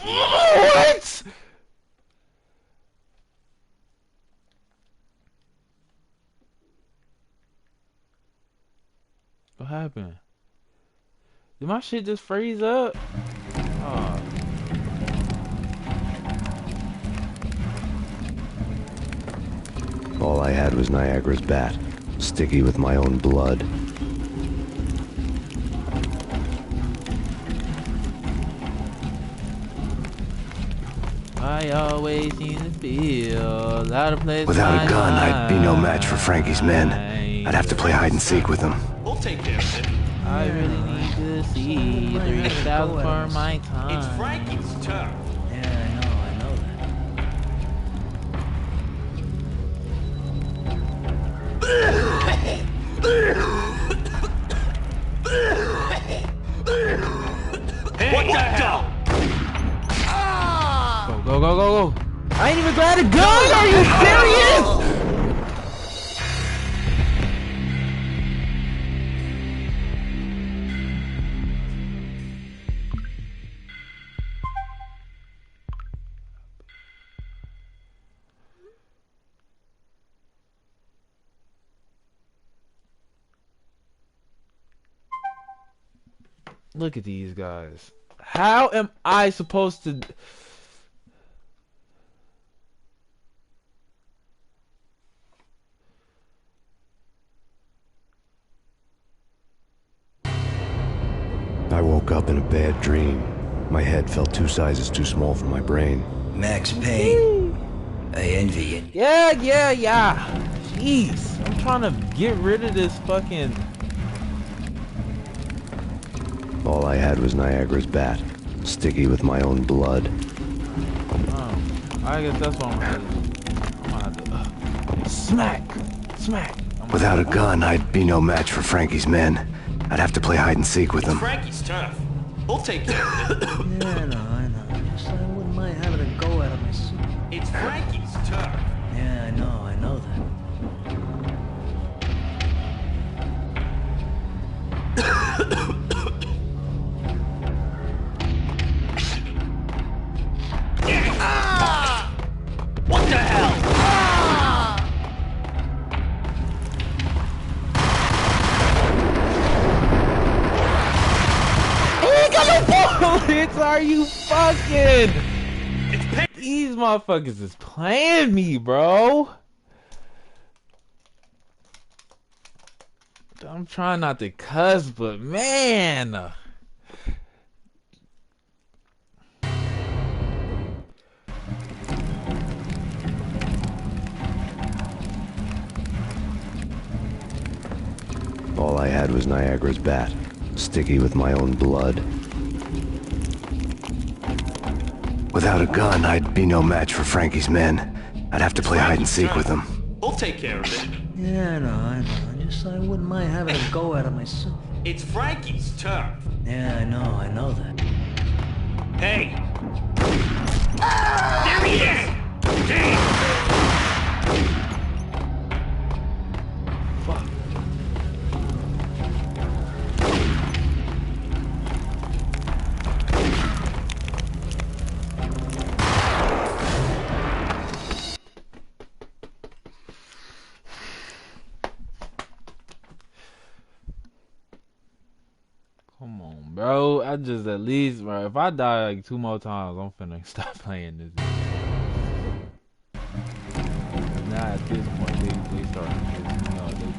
Speaker 1: What? What happened? Did my shit just freeze up? Oh.
Speaker 2: All I had was Niagara's bat, sticky with my own blood.
Speaker 1: I always seem to feel out of place.
Speaker 2: Without a gun, I'd be no match for Frankie's men. I'd have to play hide and seek with them.
Speaker 3: We'll take care of it.
Speaker 1: I really need to see 3,000 for my time.
Speaker 3: It's Frankie's turf.
Speaker 7: Yeah, I know
Speaker 3: What the hell?
Speaker 1: Go. I ain't even got a gun. Are you serious? Look at these guys. How am I supposed to...
Speaker 2: I woke up in a bad dream. My head felt 2 sizes too small for my brain.
Speaker 15: Max Payne. I envy you.
Speaker 1: Yeah. Jeez. I'm trying to get rid of this fucking...
Speaker 2: All I had was Niagara's bat, sticky with my own blood.
Speaker 1: Oh, I guess that's what I'm gonna have to... Smack.
Speaker 2: Without a gun, I'd be no match for Frankie's men. I'd have to play hide and seek with them.
Speaker 3: Frankie's turf. We'll take care of it.
Speaker 7: Yeah, I know. Just I wouldn't mind having a go at him myself.
Speaker 3: It's Frankie's turf.
Speaker 7: Yeah, I know that.
Speaker 1: shots are you fucking? These motherfuckers is playing me, bro. I'm trying not to cuss, but man.
Speaker 2: All I had was Niagara's bat, sticky with my own blood. Without a gun, I'd be no match for Frankie's men. I'd have to play hide and seek with them.
Speaker 3: We'll take care of it.
Speaker 7: Yeah, I know. I wouldn't mind having a go at it myself.
Speaker 3: It's Frankie's turf.
Speaker 7: Yeah, I know that.
Speaker 3: Hey! There he is! Damn!
Speaker 1: Fuck. Come on, bro. I just at least, bro. If I die like 2 more times, I'm finna stop playing this. Now at this point, they starting to piss me off. They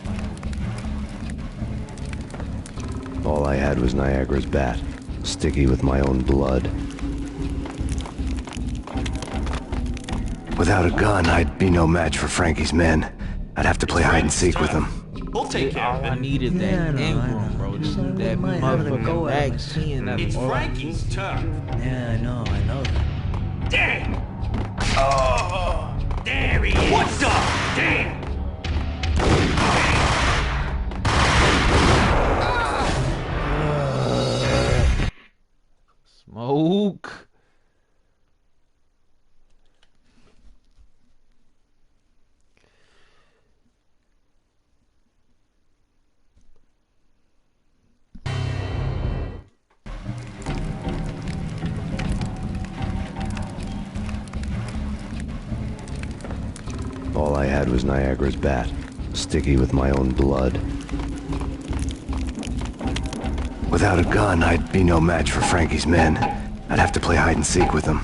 Speaker 1: playing.
Speaker 2: All I had was Niagara's bat, sticky with my own blood. Without a gun, I'd be no match for Frankie's men. I'd have to play hide and seek with them.
Speaker 3: We'll take care of it.
Speaker 1: I needed that Ingram, bro. That motherfucking vaccine.
Speaker 3: It's Frankie's turn.
Speaker 7: Yeah, I know that.
Speaker 3: Damn! Oh! There he is! What's up? Damn!
Speaker 1: Smoke.
Speaker 2: All I had was Niagara's bat, sticky with my own blood. Without a gun, I'd be no match for Frankie's men. I'd have to play hide and seek with them.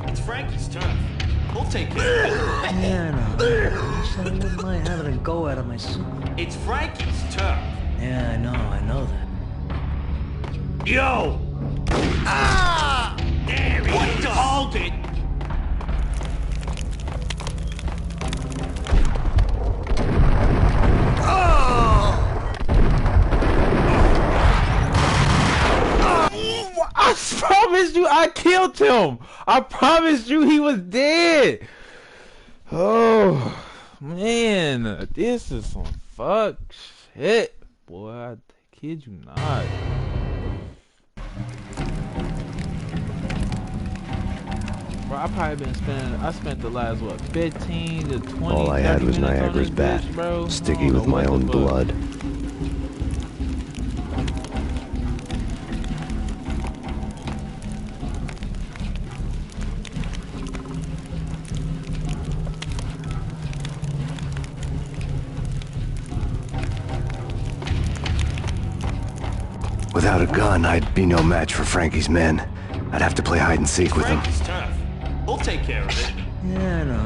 Speaker 3: It's Frankie's turn. We'll take care of it.
Speaker 7: Yeah, I know. I wouldn't mind having a go at it myself.
Speaker 3: It's Frankie's turn.
Speaker 7: Yeah, I know that.
Speaker 3: Yo! Ah! There he is! Hold it!
Speaker 1: I promised you I killed him. I promised you he was dead. Oh, man. This is some fuck shit. Boy, I kid you not. Bro, I spent the last, 15 to 20
Speaker 2: All I had was
Speaker 1: minutes
Speaker 2: Niagara's bat,
Speaker 1: bitch, bro.
Speaker 2: sticky with my own blood. Without a gun, I'd be no match for Frankie's men. I'd have to play hide and seek with them.
Speaker 3: Frankie's turn. We'll take care of it.
Speaker 7: Yeah, I know.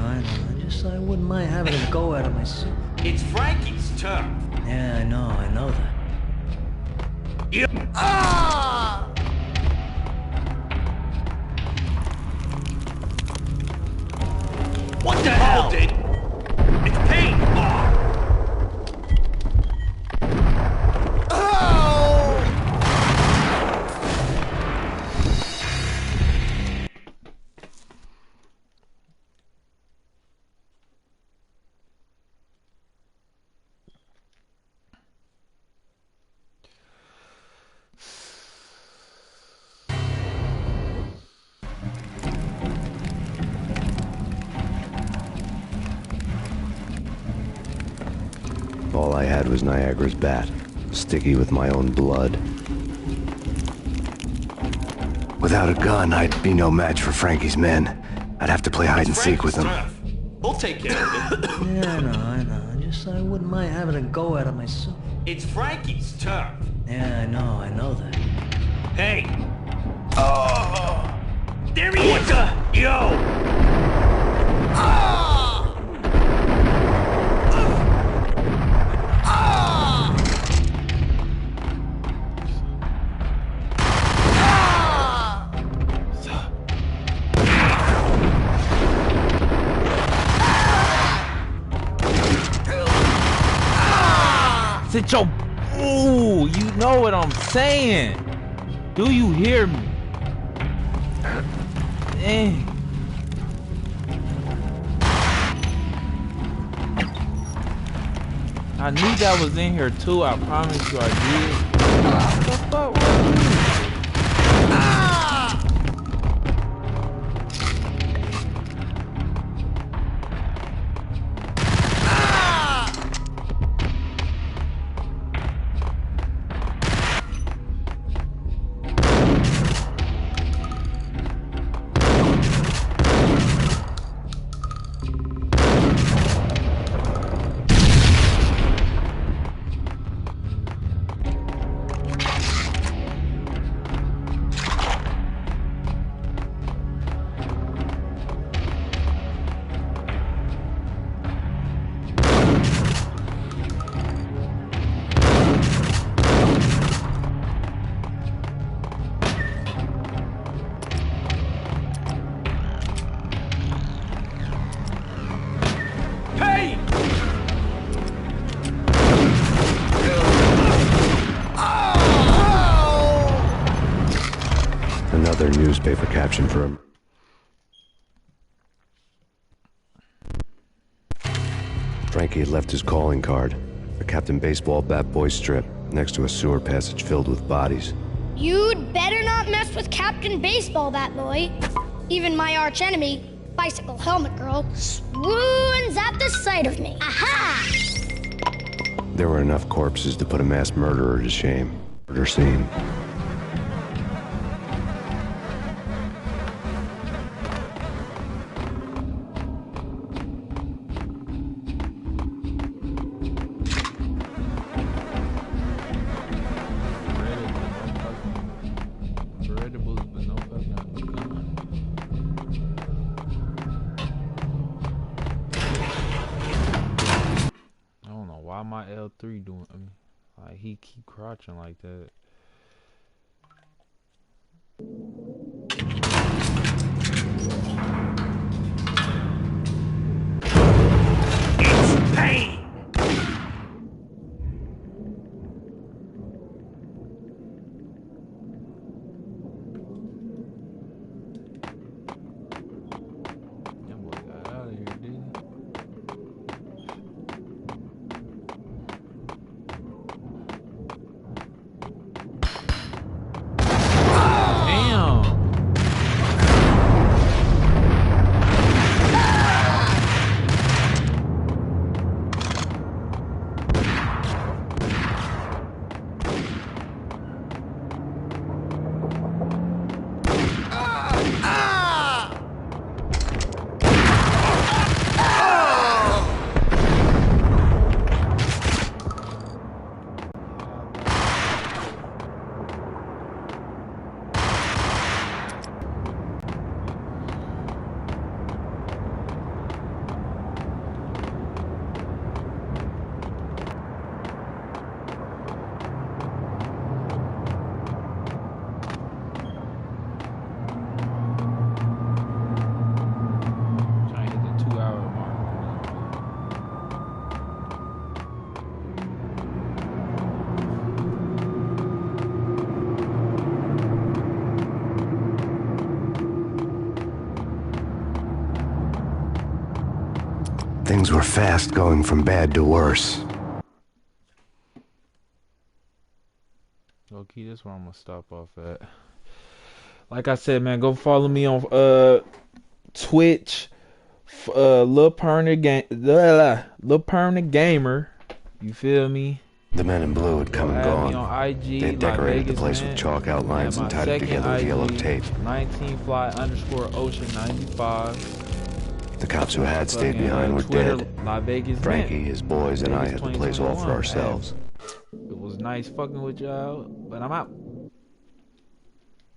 Speaker 7: I wouldn't mind having a go at it myself.
Speaker 3: It's Frankie's turn.
Speaker 7: Yeah, I know that.
Speaker 3: Yeah. Ah! What the hell, dude? It's Payne.
Speaker 2: All I had was Niagara's bat, sticky with my own blood. Without a gun, I'd be no match for Frankie's men. I'd have to play hide and seek with them.
Speaker 3: We'll take care of it.
Speaker 7: Yeah, I know. Guess I wouldn't mind having a go at it myself.
Speaker 3: It's Frankie's turf.
Speaker 7: Yeah, I know that.
Speaker 3: Hey. Oh! There he is! Yo! Ah! Ah!
Speaker 1: Sit your... Ooh, you know what I'm saying. Do you hear me? Dang. I knew that was in here too, I promise you I did. What the fuck?
Speaker 2: Another newspaper caption for him. Frankie had left his calling card, a Captain Baseball bat boy strip, next to a sewer passage filled with bodies.
Speaker 17: You'd better not mess with Captain Baseball Bat Boy. Even my arch enemy, Bicycle Helmet Girl, swoons at the sight of me. Aha!
Speaker 2: There were enough corpses to put a mass murderer to shame. Murder scene.
Speaker 1: My L3 doing? I mean, like he keep crouching like that.
Speaker 3: It's Payne.
Speaker 1: That boy got out of here, didn't he?
Speaker 2: Things were fast going from bad to worse.
Speaker 1: Low-key, this is where I'm gonna stop off at. Like I said, man, go follow me on Twitch, Lilpermdadon Gamer. You feel me?
Speaker 2: The men in blue had come and gone.
Speaker 1: On IG,
Speaker 2: they had decorated the place
Speaker 1: man.
Speaker 2: with chalk outlines and tied it together with
Speaker 1: IG,
Speaker 2: yellow tape.
Speaker 1: 19fly_ocean95.
Speaker 2: The cops who had stayed behind were
Speaker 1: Twitter,
Speaker 2: dead.
Speaker 1: Las Vegas
Speaker 2: Frankie,
Speaker 1: Mint.
Speaker 2: his boys, and I
Speaker 1: Vegas
Speaker 2: had the place all for
Speaker 1: 2021.
Speaker 2: ourselves.
Speaker 1: It was nice fucking with y'all, but I'm out.